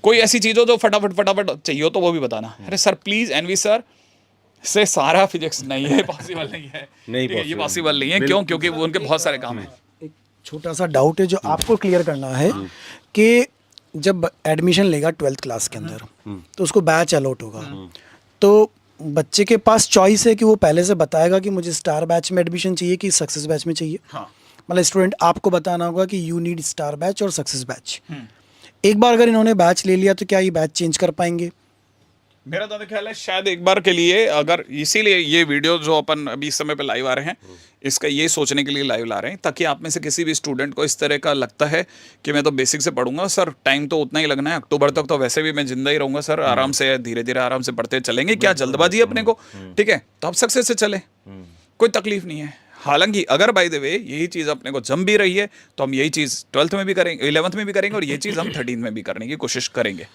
कोई ऐसी चीज हो जो फटाफट चाहिए हो तो वो भी बताना। अरे सर प्लीज एनवी सर से सारा फिजिक्स नहीं है, पॉसिबल नहीं है, ये पॉसिबल नहीं है। क्यों? क्योंकि वो उनके बहुत सारे काम है। एक छोटा सा डाउट है जो आपको क्लियर करना है कि जब एडमिशन लेगा 12th क्लास के अंदर तो उसको बैच अलॉट होगा, तो बच्चे के पास चॉइस है कि वो पहले से बताएगा कि मुझे स्टार बैच में एडमिशन चाहिए कि सक्सेस बैच में चाहिए। हाँ, मतलब स्टूडेंट आपको बताना होगा कि यू नीड स्टार बैच और सक्सेस बैच। एक बार अगर इन्होंने बैच ले लिया तो क्या ये बैच चेंज कर पाएंगे? मेरा तो ख्याल है शायद एक बार के लिए, अगर इसीलिए ये वीडियो जो अपन अभी इस समय पे लाइव आ रहे हैं, इसका ये सोचने के लिए लाइव ला रहे हैं ताकि आप में से किसी भी स्टूडेंट को इस तरह का लगता है कि मैं तो बेसिक से पढ़ूंगा सर, टाइम तो उतना ही लगना है, अक्टूबर तक तो वैसे भी मैं जिंदा ही रहूंगा सर, आराम से धीरे धीरे आराम से पढ़ते चलेंगे, क्या जल्दबाजी है अपने को। ठीक है, तो आप सक्सेस से चले, कोई तकलीफ नहीं है। हालांकि अगर बाय द वे यही चीज़ अपने को जम भी रही है तो हम यही चीज़ 12th में भी करेंगे, 11th में भी करेंगे, और ये चीज़ हम 13th में भी करने की कोशिश करेंगे।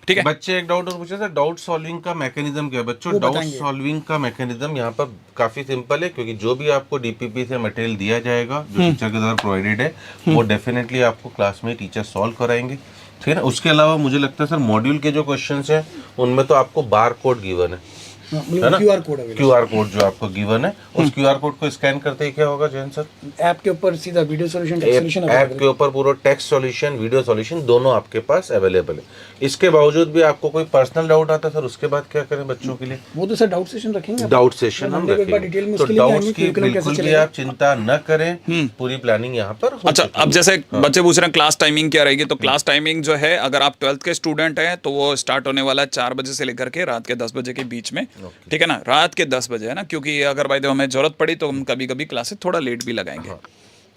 ठीक है, बच्चे एक डाउट और पूछे सर, डाउट सॉल्विंग का मैकेनिज्म क्या है बच्चों? डाउट सॉल्विंग का मैकेनिज्म यहाँ पर काफी सिंपल है, क्योंकि जो भी आपको डीपीपी से मटेरियल दिया जाएगा जो शिक्षक के द्वारा प्रोवाइडेड है वो डेफिनेटली आपको क्लास में टीचर सॉल्व कराएंगे। ठीक है ना, उसके अलावा मुझे लगता है सर मॉड्यूल के जो क्वेश्चंस हैं उनमें तो आपको बार कोड गिवन है ना, QR कोड जो आपको गिवन है, उस QR कोड को स्कैन करते ही क्या होगा जैन सर? ऐप के ऊपर सीधा वीडियो सॉल्यूशन, ऐप के ऊपर पूरा टेक्स्ट सॉल्यूशन, वीडियो सॉल्यूशन दोनों आपके पास अवेलेबल है। इसके बावजूद भी आपको कोई पर्सनल डाउट आता है सर, उसके बाद क्या करें बच्चों के लिए? वो तो सर डाउट सेशन रखेंगे, डाउट सेशन हम रखेंगे, तो डाउट्स की बिल्कुल भी आप चिंता न करें, पूरी प्लानिंग यहाँ पर हो। अच्छा, अब जैसे बच्चे पूछ रहे हैं क्लास टाइमिंग क्या रहेगी, तो क्लास टाइमिंग जो है अगर आप 12th के स्टूडेंट हैं तो वो स्टार्ट होने वाला है 4 बजे से लेकर के रात के 10 बजे के बीच में। ठीक है ना, रात के 10 बजे है ना, क्योंकि अगर भाई हमें जरूरत पड़ी तो हम कभी कभी क्लासेस थोड़ा लेट भी लगाएंगे।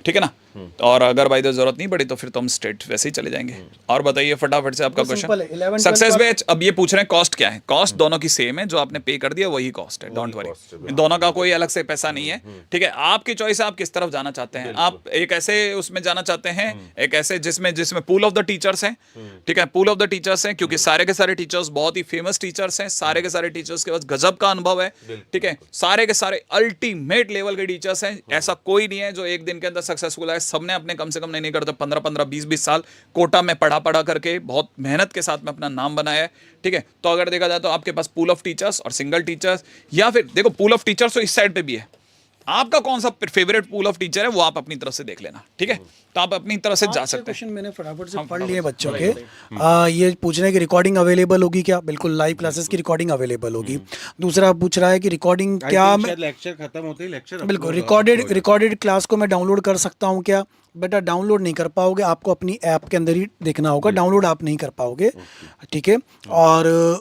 ठीक है ना, और अगर भाई तो जरूरत नहीं पड़ी तो फिर तो हम स्ट्रेट वैसे ही चले जाएंगे। और बताइए फटाफट से आपका क्वेश्चन। सक्सेस बैच, अब ये पूछ रहे हैं कॉस्ट क्या है? कॉस्ट दोनों की सेम है, जो आपने पे कर दिया वही कॉस्ट है, डोंट वरी, दोनों का कोई अलग से पैसा नहीं है। ठीक है, आपकी चॉइस है आप किस तरफ जाना चाहते हैं। आप एक ऐसे उसमें जाना चाहते हैं, एक ऐसे जिसमें पूल ऑफ द टीचर्स हैं। ठीक है, पूल ऑफ द टीचर्स हैं, क्योंकि सारे के सारे टीचर्स बहुत ही फेमस टीचर्स हैं, सारे के सारे टीचर्स के पास गजब का अनुभव है। ठीक है, सारे के सारे अल्टीमेट लेवल के टीचर्स हैं, ऐसा कोई नहीं है जो एक दिन के अंदर सक्सेसफुल है। सबने अपने कम से कम नहीं करते 15-15, 20-20 साल कोटा में पढ़ा करके बहुत मेहनत के साथ में अपना नाम बनाया है। ठीक है, तो अगर देखा जाए तो आपके पास पूल ऑफ टीचर्स और सिंगल टीचर्स, या फिर देखो पूल ऑफ टीचर्स तो इस साइड पे भी है, आपका कौन सा फेवरेट पूल ऑफ टीचर है वो आप अपनी तरफ से देख लेना। ठीक है, तो आप अपनी तरफ से जा सकते हैं। क्वेश्चन मैंने फटाफट से पढ़ लिए बच्चों के। ये पूछ रहे हैं कि रिकॉर्डिंग अवेलेबल होगी क्या? बिल्कुल, लाइव क्लासेस की रिकॉर्डिंग अवेलेबल होगी। दूसरा पूछ रहा है कि रिकॉर्डिंग क्या, लेक्चर खत्म होते ही लेक्चर बिल्कुल रिकॉर्डेड क्लास को मैं डाउनलोड कर सकता हूँ क्या? बेटा डाउनलोड नहीं कर पाओगे, आपको अपनी ऐप के अंदर ही देखना होगा, डाउनलोड आप नहीं कर पाओगे। ठीक है, और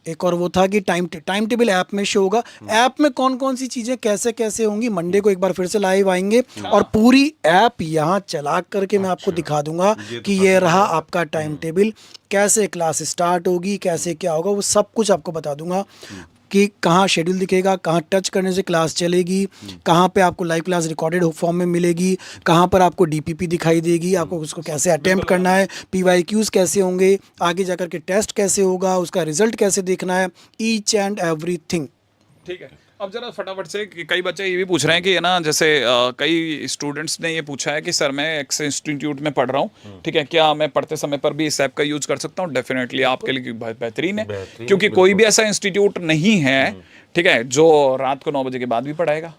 एक और वो था कि टाइम टेबल ऐप में शो होगा। ऐप में कौन कौन सी चीज़ें कैसे कैसे होंगी, मंडे को एक बार फिर से लाइव आएंगे और पूरी ऐप यहाँ चला करके मैं आपको दिखा दूंगा कि ये रहा आपका टाइम टेबल, कैसे क्लास स्टार्ट होगी, कैसे क्या होगा, वो सब कुछ आपको बता दूंगा कि कहाँ शेड्यूल दिखेगा, कहाँ टच करने से क्लास चलेगी, कहाँ पे आपको लाइव क्लास रिकॉर्डेड फॉर्म में मिलेगी, कहाँ पर आपको डीपीपी दिखाई देगी, आपको उसको कैसे अटेम्प्ट करना है, पीवाईक्यूज़ कैसे होंगे, आगे जाकर के टेस्ट कैसे होगा, उसका रिजल्ट कैसे देखना है, ईच एंड एवरीथिंग। ठीक है, अब जरा फटाफट से कई बच्चे ये भी पूछ रहे हैं कि है ना, जैसे कई स्टूडेंट्स ने ये पूछा है कि सर मैं एक्स इंस्टीट्यूट में पढ़ रहा हूँ, ठीक है, क्या मैं पढ़ते समय पर भी इस ऐप का यूज कर सकता हूँ? डेफिनेटली आपके लिए बेहतरीन है, क्योंकि कोई भी ऐसा इंस्टीट्यूट नहीं है, ठीक है, जो रात को 9 बजे के बाद भी पढ़ाएगा।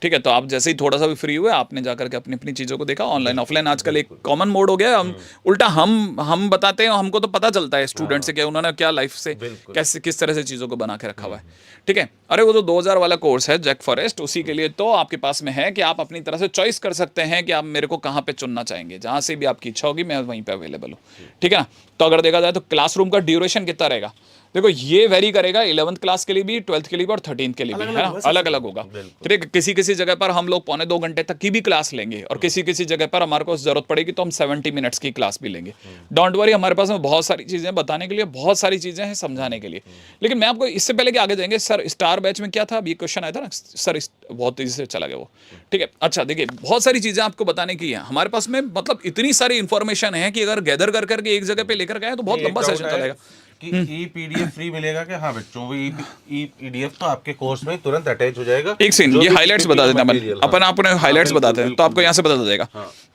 ठीक है, तो आप जैसे ही थोड़ा सा भी फ्री हुए, आपने जाकर के अपनी अपनी चीज़ों को देखा, ऑनलाइन ऑफलाइन आजकल एक कॉमन मोड हो गया है। हम उल्टा हम बताते हैं, हमको तो पता चलता है स्टूडेंट से कि उन्होंने क्या लाइफ से कैसे किस तरह से चीज़ों को बना के रखा हुआ है। ठीक है, अरे वो जो 2000 वाला कोर्स है जैक फॉरेस्ट, उसी के लिए तो आपके पास में है कि आप अपनी तरह से चॉइस कर सकते हैं कि आप मेरे को कहाँ पे चुनना चाहेंगे, जहाँ से भी आपकी इच्छा होगी मैं वहीं पे अवेलेबल हूँ। ठीक है ना, तो अगर देखा जाए तो क्लासरूम का ड्यूरेशन कितना रहेगा, देखो ये वेरी करेगा 11th क्लास के लिए भी, 12th के लिए भी और 13th के लिए भी, है ना, अलग अलग होगा। ठीक है, किसी किसी जगह पर हम लोग 1.25 घंटे तक की भी क्लास लेंगे और किसी किसी जगह पर हमारे को जरूरत पड़ेगी तो हम 70 मिनट्स की क्लास भी लेंगे। डोंट वरी, हमारे पास में बहुत सारी चीजें बताने के लिए, बहुत सारी चीजें हैं समझाने के लिए। लेकिन मैं आपको इससे पहले कि आगे जाएंगे, सर स्टार बैच में क्या था, अभी क्वेश्चन आया था ना सर, बहुत तेजी से चला गया वो। ठीक है, अच्छा देखिए, बहुत सारी चीजें आपको बताने की है हमारे पास में, मतलब इतनी सारी इंफॉर्मेशन है कि अगर गैदर कर करके एक जगह पे लेकर गए तो बहुत लंबा सेशन चलेगा। कि ई पीडीएफ फ्री मिलेगा क्या? हाँ बच्चों, वो ई पीडीएफ तो आपके कोर्स में तुरंत अटैच हो जाएगा। एक सीन, ये हाइलाइट्स बता देते हैं अपन आपने हाइलाइट्स बताते हैं तो आपको यहाँ से पता चल जाएगा।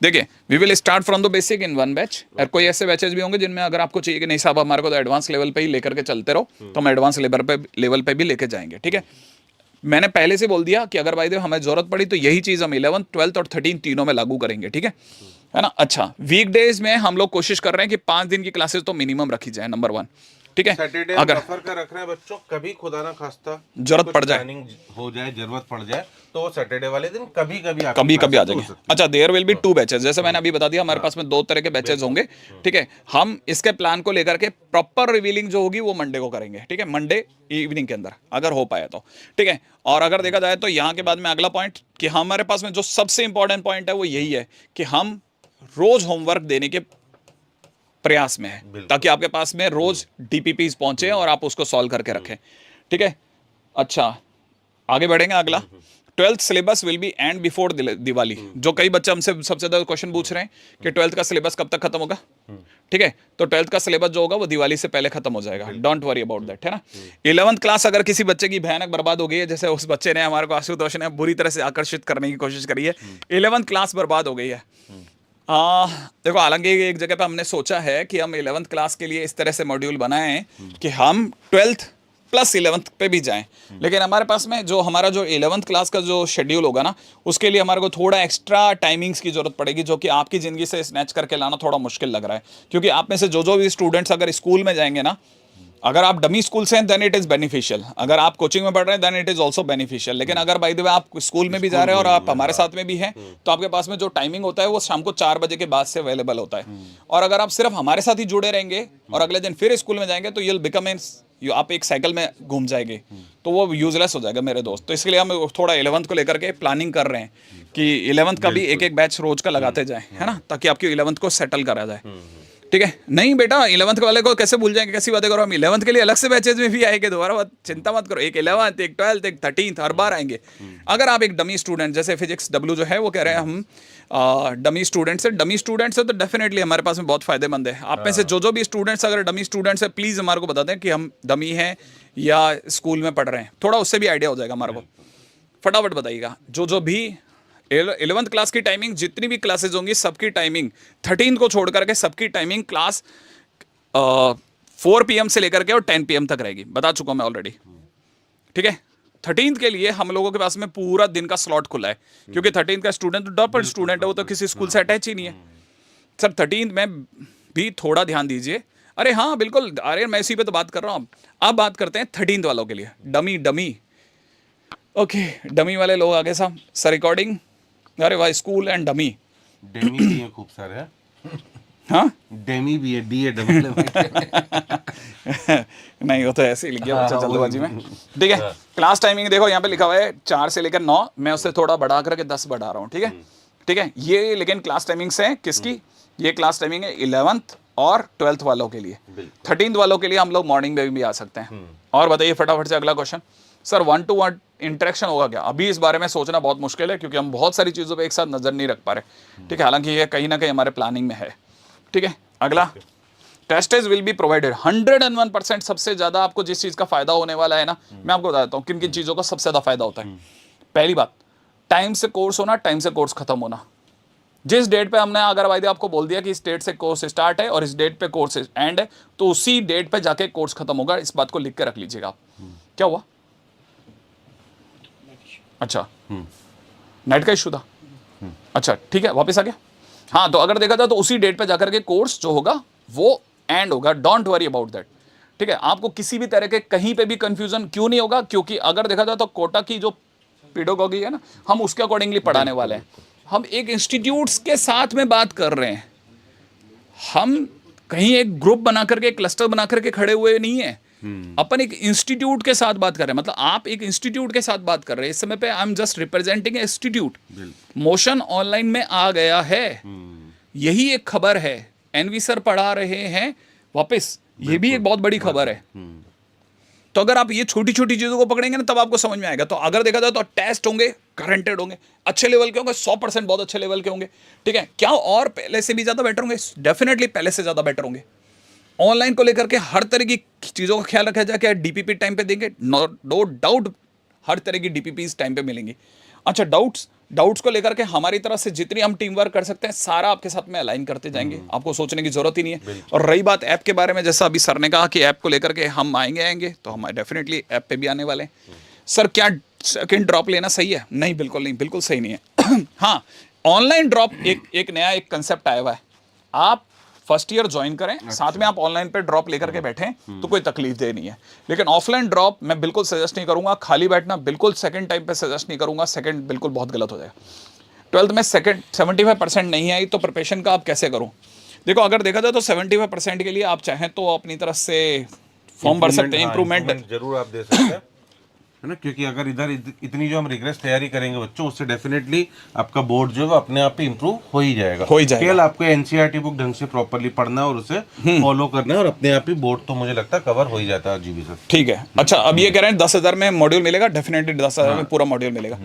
देखिए, we will start from the basic in one batch, और कोई ऐसे बैचेस भी होंगे जिनमें अगर आपको चाहिए कि नहीं साहब हमारे को तो एडवांस लेवल पे ही लेकर के चलते रहो, तो हम एडवांस लेवल पे भी लेके जाएंगे। ठीक है, मैंने पहले से बोल दिया कि अगर भाई देव हमें जरूरत पड़ी तो यही चीज हम 11th 12th और 13th तीनों में लागू करेंगे। ठीक है ना। अच्छा, वीकडेज में हम लोग कोशिश कर रहे हैं कि 5 दिन की क्लासेस तो मिनिमम रखी जाए, नंबर 1। ठीक है, सैटरडे अगर रेफर का रख रहे हैं बच्चों, कभी खुदा ना खास्ता जरूरत पड़ जाए, प्लानिंग हो जाए, जरूरत पड़ जाए, तो सैटरडे वाले दिन कभी कभी आ जाएंगे। अच्छा, देयर विल बी 2 बैचेस, जैसे मैंने अभी बता दिया हमारे पास में 2 तरह के बैचेस होंगे। ठीक है, हम इसके प्लान को लेकर के प्रॉपर रिवीलिंग जो होगी वो मंडे को करेंगे। ठीक है, मंडे इवनिंग के अंदर अगर हो पाया तो। ठीक है, और अगर देखा जाए तो यहाँ के बाद में अगला पॉइंट कि हमारे पास में जो सबसे इंपॉर्टेंट पॉइंट है वो यही है कि हम रोज होमवर्क देने के प्रयास में है, ताकि आपके पास में रोज डीपीपीज पहुंचे और आप उसको सॉल्व करके रखें। ठीक है, अच्छा आगे बढ़ेंगे। अगला 12th syllabus will be and before Diwali. जो कई बच्चे हमसे सबसे ज्यादा क्वेश्चन पूछ रहे हैं कि 12th का सिलेबस कब तक खत्म होगा। ठीक है, तो 12th का सिलेबस जो होगा वो दिवाली से पहले खत्म हो जाएगा, डोंट वरी अबाउट दैट, है ना। 11th क्लास अगर किसी बच्चे की भयानक बर्बाद हो गई है, जैसे उस बच्चे ने हमारे को आशुतोष ने बुरी तरह से आकर्षित करने की कोशिश करी है, 11th क्लास बर्बाद हो गई है। देखो, हालांकि एक जगह पे हमने सोचा है कि हम 11th क्लास के लिए इस तरह से मॉड्यूल बनाएं कि हम 12th प्लस 11th पे भी जाएं, लेकिन हमारे पास में जो हमारा जो 11th क्लास का जो शेड्यूल होगा ना, उसके लिए हमारे को थोड़ा एक्स्ट्रा टाइमिंग्स की जरूरत पड़ेगी, जो कि आपकी ज़िंदगी से स्नैच करके लाना थोड़ा मुश्किल लग रहा है। क्योंकि आप में से जो भी स्टूडेंट्स अगर स्कूल में जाएंगे ना, अगर आप डमी स्कूल से हैं देन इट इज बेनिफिशियल, अगर आप कोचिंग में पढ़ रहे हैं then it is also beneficial. लेकिन अगर बाय द वे आप स्कूल में भी जा रहे हैं और आप हमारे साथ में भी हैं, तो आपके पास में जो टाइमिंग होता है वो शाम को 4 बजे के बाद से अवेलेबल होता है। और अगर आप सिर्फ हमारे साथ ही जुड़े रहेंगे और अगले दिन फिर स्कूल में जाएंगे तो यूल बिकम आप एक साइकिल में घूम जाएंगे, तो वो यूजलेस हो जाएगा मेरे दोस्त। तो इसलिए हम थोड़ा 11th को लेकर के प्लानिंग कर रहे हैं कि 11th का भी एक बैच रोज का लगाते जाए, है ना, ताकि आपकी 11th को सेटल करा जाए। ठीक है, नहीं बेटा 11th वाले को कैसे भूल जाएंगे, कैसी बातें करो, हम 11th के लिए अलग से बैचेज में भी आएंगे, दोबारा चिंता मत करो। एक 11th, एक 12th, एक 13th हर बार आएंगे। अगर आप एक डमी स्टूडेंट, जैसे फिजिक्स डब्ल्यू जो है वो कह रहे हैं हम डमी स्टूडेंट्स है, तो डेफिनेटली हमारे पास में बहुत फायदेमंद है। आप में से जो भी स्टूडेंट्स अगर डमी स्टूडेंट्स है, प्लीज़ हमारे को बता दें कि हम डमी हैं या स्कूल में पढ़ रहे हैं, थोड़ा उससे भी आइडिया हो जाएगा हमारे को। फटाफट बताइएगा, जो भी 11th क्लास की टाइमिंग, जितनी भी क्लासेज होंगी सबकी टाइमिंग 13th को छोड़ करके सबकी टाइमिंग क्लास 4 PM से लेकर के और 10 PM तक रहेगी, बता चुका हूं मैं ऑलरेडी। ठीक है, 13th के लिए हम लोगों के पास में पूरा दिन का स्लॉट खुला है, क्योंकि 13th का स्टूडेंट तो टॉपर स्टूडेंट है, वो तो किसी स्कूल से अटैच ही नहीं है। सर 13th में भी थोड़ा ध्यान दीजिए। अरे हाँ बिल्कुल, अरे मैं इसी पे तो बात कर रहा हूँ। अब बात करते हैं 13th वालों के लिए, डमी। ओके, डमी वाले लोग आगे साहब, सर रिकॉर्डिंग, अरे भाई स्कूल एंड डमी डेमी भी हैं खूब सारे हैं। हाँ डेमी भी है, डी है, डबल नहीं वो तो ऐसे ही लिख गया बच्चा जल्दबाजी में। ठीक है, क्लास टाइमिंग देखो यहाँ पे लिखा हुआ है 4 से लेकर 9, मैं उससे थोड़ा बढ़ा करके 10 बढ़ा रहा हूँ। ठीक है, ठीक है, ये लेकिन क्लास टाइमिंग्स है किसकी, ये क्लास टाइमिंग है 11th और 12th वालों के लिए। 13th वालों के लिए हम लोग मॉर्निंग में भी आ सकते हैं। और बताइए फटाफट से अगला क्वेश्चन। सर 1-to-1 इंटरेक्शन होगा क्या? अभी इस बारे में सोचना बहुत मुश्किल है क्योंकि हम बहुत सारी चीज़ों पे एक साथ नज़र नहीं रख पा रहे। ठीक है, हालांकि ये कहीं ना कहीं हमारे प्लानिंग में है। ठीक है, अगला, टेस्टेज विल बी प्रोवाइडेड 101%। सबसे ज़्यादा आपको जिस चीज़ का फायदा होने वाला है ना, मैं आपको बता देता हूँ किन किन चीज़ों का सबसे ज़्यादा फायदा होता है। पहली बात, टाइम से कोर्स होना, टाइम से कोर्स खत्म होना। जिस डेट पे हमने अगर भाई आपको बोल दिया कि इस डेट से कोर्स स्टार्ट है और इस डेट पे कोर्स एंड है, तो उसी डेट पे जाके कोर्स खत्म होगा। इस बात को लिख के रख लीजिएगा आप। क्या हुआ? अच्छा, नेट का इशू था। अच्छा ठीक है, वापस आ गया। हाँ, तो अगर देखा जाए तो उसी डेट पे जाकर के कोर्स जो होगा वो एंड होगा। Don't worry about that. ठीक है, आपको किसी भी तरह के कहीं पे भी कंफ्यूजन क्यों नहीं होगा, क्योंकि अगर देखा जाए तो कोटा की जो पेडागॉजी है ना, हम उसके अकॉर्डिंगली पढ़ाने वाले हैं। हम एक इंस्टीट्यूट्स के साथ में बात कर रहे हैं, हम कहीं एक ग्रुप बना करके, क्लस्टर बना करके खड़े हुए नहीं है। अपन एक इंस्टीट्यूट के साथ बात कर रहे हैं, मतलब आप एक इंस्टीट्यूट के साथ बात कर रहे हैं। इस समय पे I am just representing A institute. Motion online में आ गया है, यही एक खबर है। एनवी सर पढ़ा रहे हैं वापस, ये भी एक बहुत बड़ी खबर है। तो अगर आप ये छोटी छोटी चीजों को पकड़ेंगे ना, तब आपको समझ में आएगा। तो अगर देखा जाए तो टेस्ट होंगे, गारंटेड होंगे, अच्छे लेवल के होंगे, 100% बहुत अच्छे लेवल के होंगे। ठीक है, क्या और पहले से भी ज्यादा बेटर होंगे? डेफिनेटली पहले से ज्यादा बेटर होंगे। ऑनलाइन को लेकर के हर तरह की चीज़ों का ख्याल रखा जाए। क्या डीपीपी टाइम पे देंगे? नो डाउट, हर तरह की डीपीपी टाइम पे मिलेंगी। अच्छा, डाउट्स को लेकर के हमारी तरफ से जितनी हम टीम वर्क कर सकते हैं, सारा आपके साथ में अलाइन करते जाएंगे। आपको सोचने की जरूरत ही नहीं है। और रही बात ऐप के बारे में, जैसा अभी सर ने कहा कि ऐप को लेकर के हम आएंगे, तो हम डेफिनेटली ऐप पे भी आने वाले हैं। सर क्या सेकेंड ड्रॉप लेना सही है? नहीं, बिल्कुल नहीं, बिल्कुल सही नहीं है। हाँ, ऑनलाइन ड्रॉप एक नया एक कंसेप्ट आया हुआ है। आप फर्स्ट ईयर ज्वाइन करें, साथ में आप ऑनलाइन पे ड्रॉप लेकर के बैठें, तो कोई तकलीफ दे नहीं है। लेकिन ऑफलाइन ड्रॉप मैं बिल्कुल सजेस्ट नहीं करूंगा। खाली बैठना बिल्कुल सेकंड टाइम पे सजेस्ट नहीं करूंगा। सेकंड बिल्कुल बहुत गलत हो जाएगा। 12th में सेकंड 75% नहीं आई तो प्रिपरेशन का आप कैसे करूं? देखो, अगर देखा जाए तो 75% के लिए आप चाहें तो अपनी तरफ से फॉर्म भर सकते हैं, इंप्रूवमेंट जरूर आप दे सकते हैं, है ना। क्योंकि अगर इधर इतनी जो हम रिग्रेस तैयारी करेंगे बच्चों, उससे डेफिनेटली आपका बोर्ड जो है वो अपने आप ही इंप्रूव हो ही जाएगा। केवल आपको एनसीईआरटी बुक ढंग से प्रॉपर्ली पढ़ना है और उसे फॉलो करना है, और अपने आप ही बोर्ड तो मुझे लगता है कवर हो ही जाता है। जीबी सर ठीक है। अच्छा, अब ये कह रहे हैं 10,000 में मॉड्यूल मिलेगा। डेफिनेटली 10,000 में पूरा मॉड्यूल मिलेगा।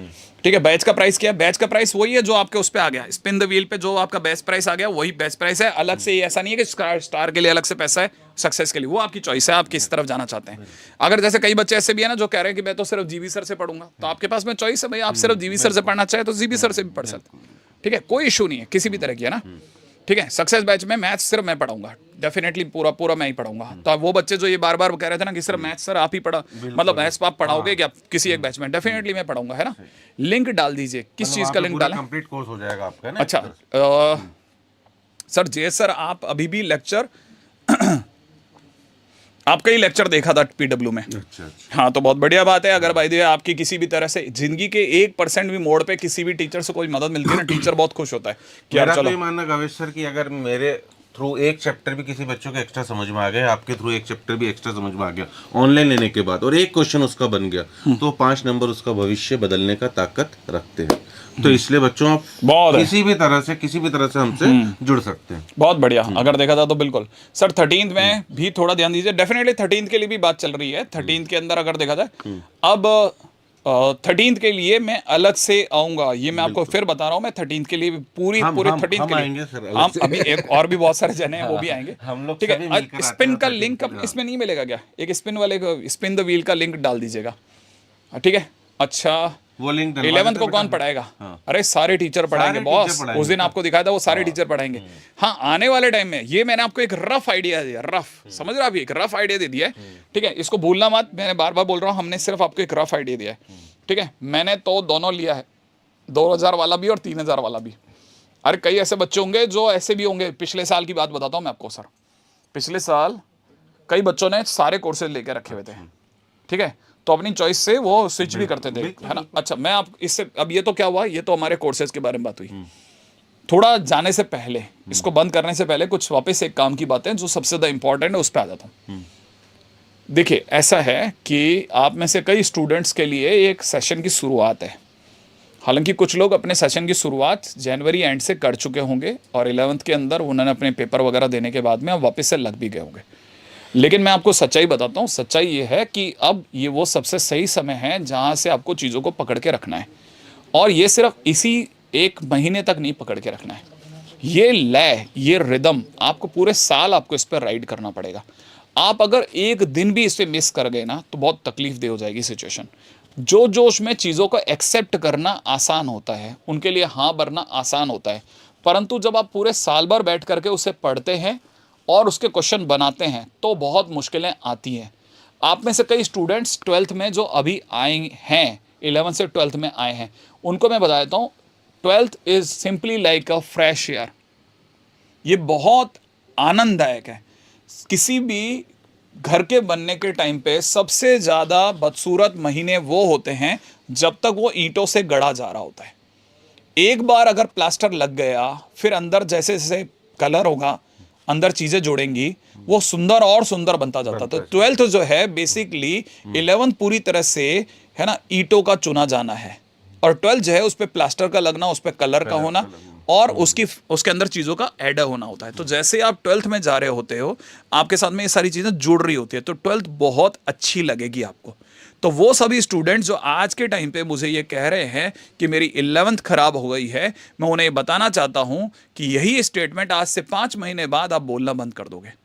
ठीक है, बैच का प्राइस क्या है? बैच का प्राइस वही है जो आपके उस पे आ गया, स्पिन द व्हील पे जो आपका बैच प्राइस आ गया, वही बैच प्राइस है। अलग से ऐसा नहीं है कि स्टार के लिए अलग से पैसा है, सक्सेस के लिए। वो आपकी चॉइस है, आप किस तरफ जाना चाहते हैं। अगर जैसे कई बच्चे ऐसे भी है ना जो कह रहे हैं कि मैं तो सिर्फ जीवी सर से पढ़ूंगा, तो आपके पास में चॉइस है भाई। आप सिर्फ जीवी सर से पढ़ना चाहे तो जीवी सर से भी पढ़ सकते हैं। ठीक है, कोई इशू नहीं है किसी भी तरह की, है ना। ठीक है, सक्सेस बैच में मैथ्स सिर्फ मैं पढ़ाऊंगा, डेफिनेटली पूरा मैं ही पढ़ाऊंगा। तो वो बच्चे जो ये बार बार कह रहे थे ना कि सिर्फ मैथ्स सर आप ही पढ़ा, मतलब मैथ्स आप पढ़ाओगे क्या किसी एक बैच में? डेफिनेटली मैं पढ़ाऊंगा, है ना। लिंक डाल दीजिए, किस चीज का लिंक डालें? कंप्लीट कोर्स हो जाएगा आपका, ना। अच्छा सर, जे सर आप अभी भी लेक्चर आपका ही लेक्चर देखा था पीडब्ल्यू में। अच्छा। हाँ, तो बहुत बढ़िया बात है। अगर भाई आपकी किसी भी तरह से जिंदगी के 1% भी मोड़ पे किसी भी टीचर से कोई मदद मिलती है ना, टीचर बहुत खुश होता है कि यार चलो। मेरा तो ये मानना गवेश सर कि अगर मेरे थ्रू एक चैप्टर भी किसी बच्चों को एक्स्ट्रा समझ में आ गया, आपके थ्रू एक चैप्टर भी एक्स्ट्रा समझ में आ गया ऑनलाइन लेने के बाद, और एक क्वेश्चन उसका बन गया, तो 5 नंबर उसका भविष्य बदलने का ताकत रखते हैं। तो इसलिए बच्चों आप किसी भी तरह से हमसे जुड़ सकते हैं। बहुत बढ़िया। अगर देखा जाए तो बिल्कुल सर 13th में भी थोड़ा ध्यान दीजिए। डेफिनेटली 13th के लिए भी बात चल रही है। 13th के अंदर अगर देखा जाए, अब 13th के लिए मैं अलग से आऊंगा। ये मैं आपको फिर बता रहा हूँ, मैं 13th के लिए पूरे 13th के लिए हम अभी एक और भी बहुत सारे जने हैं, वो भी आएंगे। ठीक है, स्पिन का लिंक इसमें नहीं मिलेगा क्या? एक स्पिन वाले को स्पिन द व्हील का लिंक डाल दीजिएगा, ठीक है। अच्छा, वो लिंक 11th को कौन पढ़ाएगा? अरे सारे टीचर पढ़ाएंगे बॉस। उस दिन आपको दिखाया था वो सारे टीचर पढ़ाएंगे। हाँ, आने वाले टाइम में ये मैंने आपको एक रफ आइडिया दिया, रफ समझ रहे हो आप, एक रफ आइडिया दे दिया है। ठीक है, इसको भूलना मत, मैंने बार बार बोल रहा हूँ, हमने सिर्फ आपको एक रफ आइडिया दिया है। ठीक है, मैंने तो दोनों लिया है, 2000 वाला भी और 3000 वाला भी। अरे कई ऐसे बच्चे होंगे जो ऐसे भी होंगे। पिछले साल की बात बताता हूँ मैं आपको सर, पिछले साल कई बच्चों ने सारे कोर्सेज लेके रखे हुए थे। ठीक है, तो अपनी चॉइस से वो स्विच भी करते थे, है ना। अच्छा, मैं आप इससे अब ये तो क्या हुआ, ये तो हमारे कोर्सेज के बारे में बात हुई। थोड़ा जाने से पहले, इसको बंद करने से पहले कुछ वापस एक काम की बातें जो सबसे ज़्यादा इंपॉर्टेंट है उस पर आ जाता हूँ। देखिए ऐसा है कि आप में से कई स्टूडेंट्स के लिए एक सेशन की शुरुआत है। हालांकि कुछ लोग अपने सेशन की शुरुआत जनवरी एंड से कर चुके होंगे और 11th के अंदर उन्होंने अपने पेपर वगैरह देने के बाद में अब वापस से लग भी गए होंगे। लेकिन मैं आपको सच्चाई बताता हूँ, सच्चाई ये है कि अब ये वो सबसे सही समय है जहाँ से आपको चीज़ों को पकड़ के रखना है, और ये सिर्फ इसी 1 महीने तक नहीं पकड़ के रखना है। ये लय, ये रिदम आपको पूरे साल आपको इस पर राइड करना पड़ेगा। आप अगर एक दिन भी इसे मिस कर गए ना तो बहुत तकलीफ दे हो जाएगी सिचुएशन। जो जोश में चीज़ों को एक्सेप्ट करना आसान होता है, उनके लिए हाँ भरना आसान होता है, परंतु जब आप पूरे साल भर बैठ करके उसे पढ़ते हैं और उसके क्वेश्चन बनाते हैं तो बहुत मुश्किलें आती हैं। आप में से कई स्टूडेंट्स 12th में जो अभी आए हैं, 11th से 12th में आए हैं, उनको मैं बता देता हूँ 12th is simply like a fresh air. ये बहुत आनंददायक है। किसी भी घर के बनने के टाइम पे सबसे ज़्यादा बदसूरत महीने वो होते हैं जब तक वो ईंटों से गढ़ा जा रहा होता है। एक बार अगर प्लास्टर लग गया, फिर अंदर जैसे जैसे कलर होगा, अंदर चीज़ें जोड़ेंगी, वो सुंदर और सुंदर बनता जाता। तो 12th जो है बेसिकली 11th पूरी तरह से है ना ईंटों का चुना जाना है, और 12th जो है उस पर प्लास्टर का लगना, उस पर कलर का होना और उसके अंदर चीज़ों का ऐड होना होता है। तो जैसे आप 12th में जा रहे होते हो, आपके साथ में ये सारी चीज़ें जुड़ रही होती है, तो 12th बहुत अच्छी लगेगी आपको। तो वो सभी स्टूडेंट्स जो आज के टाइम पे मुझे ये कह रहे हैं कि मेरी 11th खराब हो गई है, मैं उन्हें बताना चाहता हूँ कि यही स्टेटमेंट आज से 5 महीने बाद आप बोलना बंद कर दोगे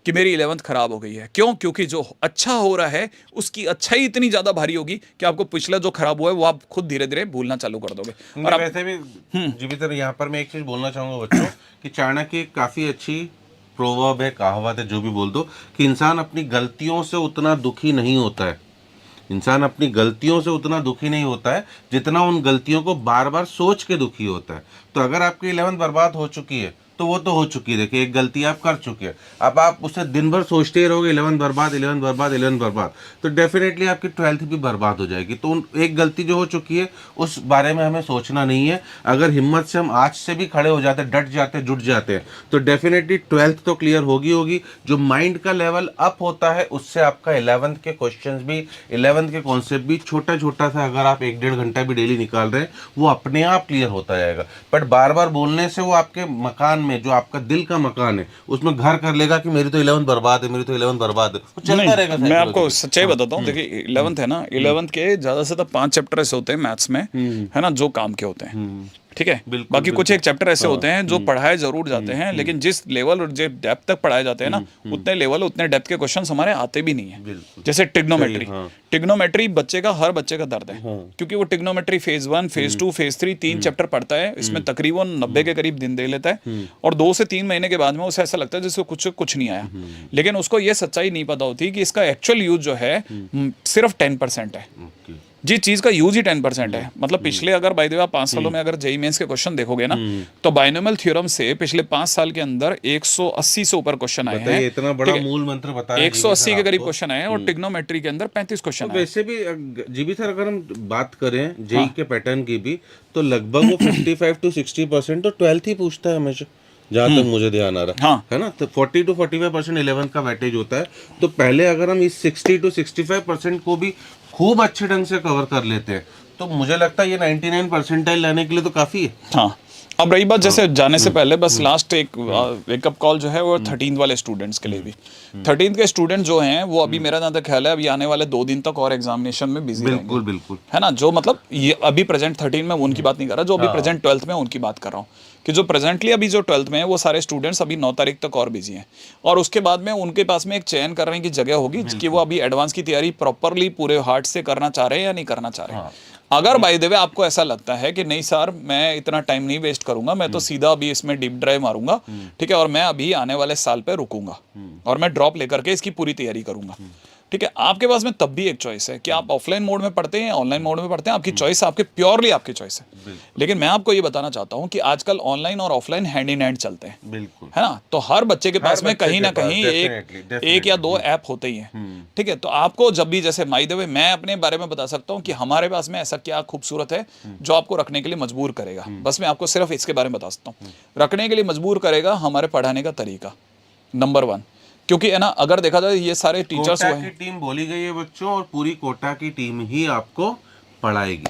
कि मेरी 11th खराब हो गई है। क्यों? क्योंकि जो अच्छा हो रहा है उसकी अच्छाई इतनी ज़्यादा भारी होगी कि आपको पिछला जो खराब हुआ है वो आप खुद धीरे धीरे भूलना चालू कर दोगे। और वैसे भी जीवित यहाँ पर मैं एक चीज़ बोलना चाहूँगा बच्चों कि चाणक्य एक काफ़ी अच्छी प्रोवर्ब है, कहावत है, जो भी बोल दो, कि इंसान अपनी गलतियों से उतना दुखी नहीं होता है। इंसान अपनी गलतियों से उतना दुखी नहीं होता है जितना उन गलतियों को बार बार सोच के दुखी होता है। तो अगर आपकी 11th बर्बाद हो चुकी है तो वो तो हो चुकी है, देखिए एक गलती आप कर चुके हैं, अब आप उसे दिन भर सोचते ही रहोगे 11th बर्बाद, 11th बर्बाद, 11th बर्बाद, तो डेफिनेटली आपकी 12th भी बर्बाद हो जाएगी। तो एक गलती जो हो चुकी है उस बारे में हमें सोचना नहीं है। अगर हिम्मत से हम आज से भी खड़े हो जाते, डट जाते, जुट जाते हैं, तो डेफिनेटली 12th तो क्लियर होगी। जो माइंड का लेवल अप होता है उससे आपका 11th के क्वेश्चन भी, 11th के कॉन्सेप्ट भी छोटा छोटा सा अगर आप 1-1.5 घंटा भी डेली निकाल रहे हैं वो अपने आप क्लियर होता जाएगा। बट बार बार बोलने से वो आपके मकान में, जो आपका दिल का मकान है, उसमें घर कर लेगा कि मेरी तो 11th बर्बाद है, मेरी तो 11th बर्बाद है, वो चलता रहेगा। मैं आपको सच्चाई बताता हूँ, देखिए 11th है ना, 11th के ज़्यादा से ज़्यादा 5 चैप्टर ऐसे होते हैं मैथ्स में, है ना, जो काम के होते हैं, ठीक है। बाकी कुछ एक चैप्टर ऐसे होते हैं जो पढ़ाए जरूर जाते हैं, लेकिन जिस लेवल और जो डेप्थ तक पढ़ाए जाते हैं ना, उतने लेवल उतने डेप्थ के क्वेश्चंस हमारे आते भी नहीं है। जैसे टिग्नोमेट्री, टिग्नोमेट्री हर बच्चे का दर्द है, क्योंकि वो trigonometry phase 1, phase 2, phase 3 3 chapter पढ़ता है। इसमें तकरीबन 90 के करीब दिन दे लेता है, और 2 से 3 महीने के बाद में उसे ऐसा लगता है जैसे कुछ नहीं आया। लेकिन उसको ये सच्चाई नहीं पता होती कि इसका एक्चुअल यूज जो है सिर्फ 10% है। जिस चीज का यूज ही 10% है। मतलब पिछले अगर बाय द वे आप 5 सालों में अगर जेईई मेंस के क्वेश्चन देखोगे ना, तो बाइनोमियल थ्योरम से पिछले 5 साल के अंदर 180 से ऊपर क्वेश्चन आए हैं। इतना बड़ा मूल मंत्र बताया, 180 के करीब क्वेश्चन आए हैं, और टिग्नोमेट्री के अंदर 35 क्वेश्चन आए हैं। वैसे भी जीबी सर अगर हम बात करें जेईई के पैटर्न की भी, तो लगभग वो 55 to 60% तो 12th ही पूछता है हमेशा, जहाँ तक मुझे ध्यान आ रहा है ना। तो 40 to 45% 11th का वेटेज होता है। तो पहले अगर हम इस 60 to 65% को भी खूब अच्छे ढंग से कवर कर लेते हैं तो मुझे लगता है ये 99 परसेंटाइल लाने के लिए तो काफ़ी है। हाँ, अब रही बात जैसे जाने से पहले बस लास्ट एक वेकअप कॉल जो है वो 13th वाले स्टूडेंट्स के लिए भी। 13th के स्टूडेंट जो हैं वो अभी मेरा जहाँ तक ख्याल है अभी आने वाले 2 दिन तक और एग्जामिनेशन में बिजी रहेंगे। बिल्कुल है ना, जो मतलब ये अभी प्रेजेंट 13 में उनकी बात नहीं कर रहा, जो अभी प्रेजेंट 12th में उनकी बात कर रहा हूँ, कि जो प्रेजेंटली अभी जो 12th में है वो सारे स्टूडेंट्स अभी 9 तारीख तक और बिजी हैं, और उसके बाद में उनके पास में एक चयन करने की जगह होगी कि वो अभी एडवांस की तैयारी प्रॉपरली पूरे हार्ट से करना चाह रहे हैं या नहीं करना चाह रहे हैं। अगर बाय द वे आपको ऐसा लगता है कि नहीं सर मैं इतना टाइम नहीं वेस्ट करूंगा, मैं तो सीधा अभी इसमें डीप ड्राइव मारूंगा, ठीक है, और मैं अभी आने वाले साल पे रुकूंगा और मैं ड्रॉप लेकर के इसकी पूरी तैयारी करूंगा, ठीक है, आपके पास में तब भी एक चॉइस है कि आप ऑफलाइन मोड में पढ़ते हैं या ऑनलाइन मोड में पढ़ते हैं, आपकी चॉइस, आपके प्योरली आपकी चॉइस है। लेकिन मैं आपको ये बताना चाहता हूँ कि आजकल ऑनलाइन और ऑफलाइन हैंड इन हैंड चलते हैं, बिल्कुल, है ना। तो हर बच्चे के पास में बच्चे कहीं के ना पास, कहीं एक या दो ऐप होते ही हैं, ठीक है। तो आपको जब भी, जैसे माय द वे, मैं अपने बारे में बता सकता हूँ कि हमारे पास में ऐसा क्या खूबसूरत है जो आपको रखने के लिए मजबूर करेगा। बस मैं आपको सिर्फ इसके बारे में बता सकता हूँ, रखने के लिए मजबूर करेगा हमारे पढ़ाने का तरीका, नंबर 1। क्योंकि है ना, अगर देखा जाए ये सारे टीचर्स कोटा की टीम बोली गई है बच्चों, और पूरी कोटा की टीम ही आपको पढ़ाएगी।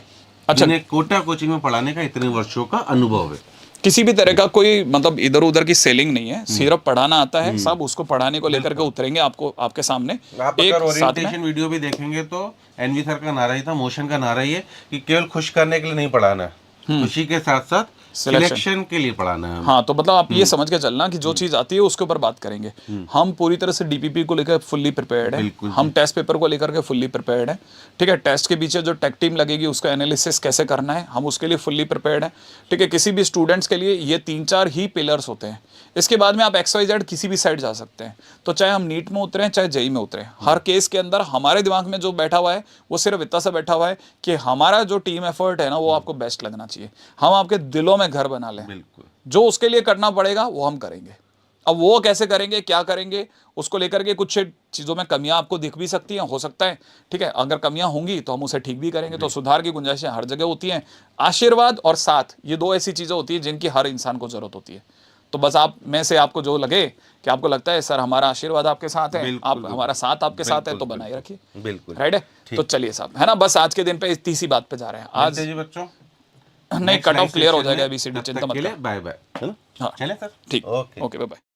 अच्छा, जिन्हें कोटा कोचिंग में पढ़ाने का इतने वर्षों का अनुभव है। किसी भी तरह का कोई मतलब इधर उधर की सेलिंग नहीं है, सिर्फ पढ़ाना आता है, सब उसको पढ़ाने को लेकर के उतरेंगे आपको, आपके सामने आप एक अगर साथ में। ओरिएंटेशन वीडियो भी देखेंगे तो एनवी सर का नारा ही था, मोशन का नारा ही है कि केवल खुश करने के लिए नहीं पढ़ाना है, खुशी के साथ साथ सिलेक्शन के लिए पढ़ाना है। हाँ, तो मतलब आप ये समझ के चलना कि जो चीज आती है उसके ऊपर बात करेंगे। हम पूरी तरह से डीपीपी को लेकर फुल्ली प्रिपेयर्ड है, हम टेस्ट पेपर को लेकर के फुल्ली प्रिपेयर्ड है, ठीक है। टेस्ट के पीछे जो टेक टीम लगेगी उसका एनालिसिस कैसे करना है, हम उसके लिए फुल्ली प्रिपेयर्ड है, ठीक है। किसी भी स्टूडेंट्स के लिए ये 3-4 ही पिलर्स होते हैं। इसके बाद में आप XYZ किसी भी साइड जा सकते हैं, तो चाहे हम नीट में उतरें चाहे जेई में उतरें, हर केस के अंदर हमारे दिमाग में जो बैठा हुआ है वो सिर्फ इतना सा बैठा हुआ है कि हमारा जो टीम एफर्ट है ना वो आपको बेस्ट लगना चाहिए, हम आपके दिलों में घर बना लें। जो उसके लिए करना पड़ेगा वो हम करेंगे। अब वो कैसे करेंगे, क्या करेंगे, उसको लेकर के कुछ चीज़ों में कमियां आपको दिख भी सकती हैं, हो सकता है, ठीक है। अगर कमियां होंगी तो हम उसे ठीक भी करेंगे। तो सुधार की गुंजाइशें हर जगह होती हैं। आशीर्वाद और साथ, ये 2 ऐसी चीज़ें होती हैं जिनकी हर इंसान को जरूरत होती है। तो बस आप में से आपको जो लगे कि आपको लगता है सर हमारा आशीर्वाद आपके साथ है, आप हमारा साथ आपके साथ है, तो बनाए रखिए, बिल्कुल, राइट है। तो चलिए साहब, है ना, बस आज के दिन पे इतनी सी बात पे जा रहे हैं आज। जी बच्चों, नहीं, कट ऑफ क्लियर हो जाएगा ABCD, चिंता मत बाय करो। बाय, है ना? हाँ, चलें सर, ठीक, ओके। Okay, bye bye.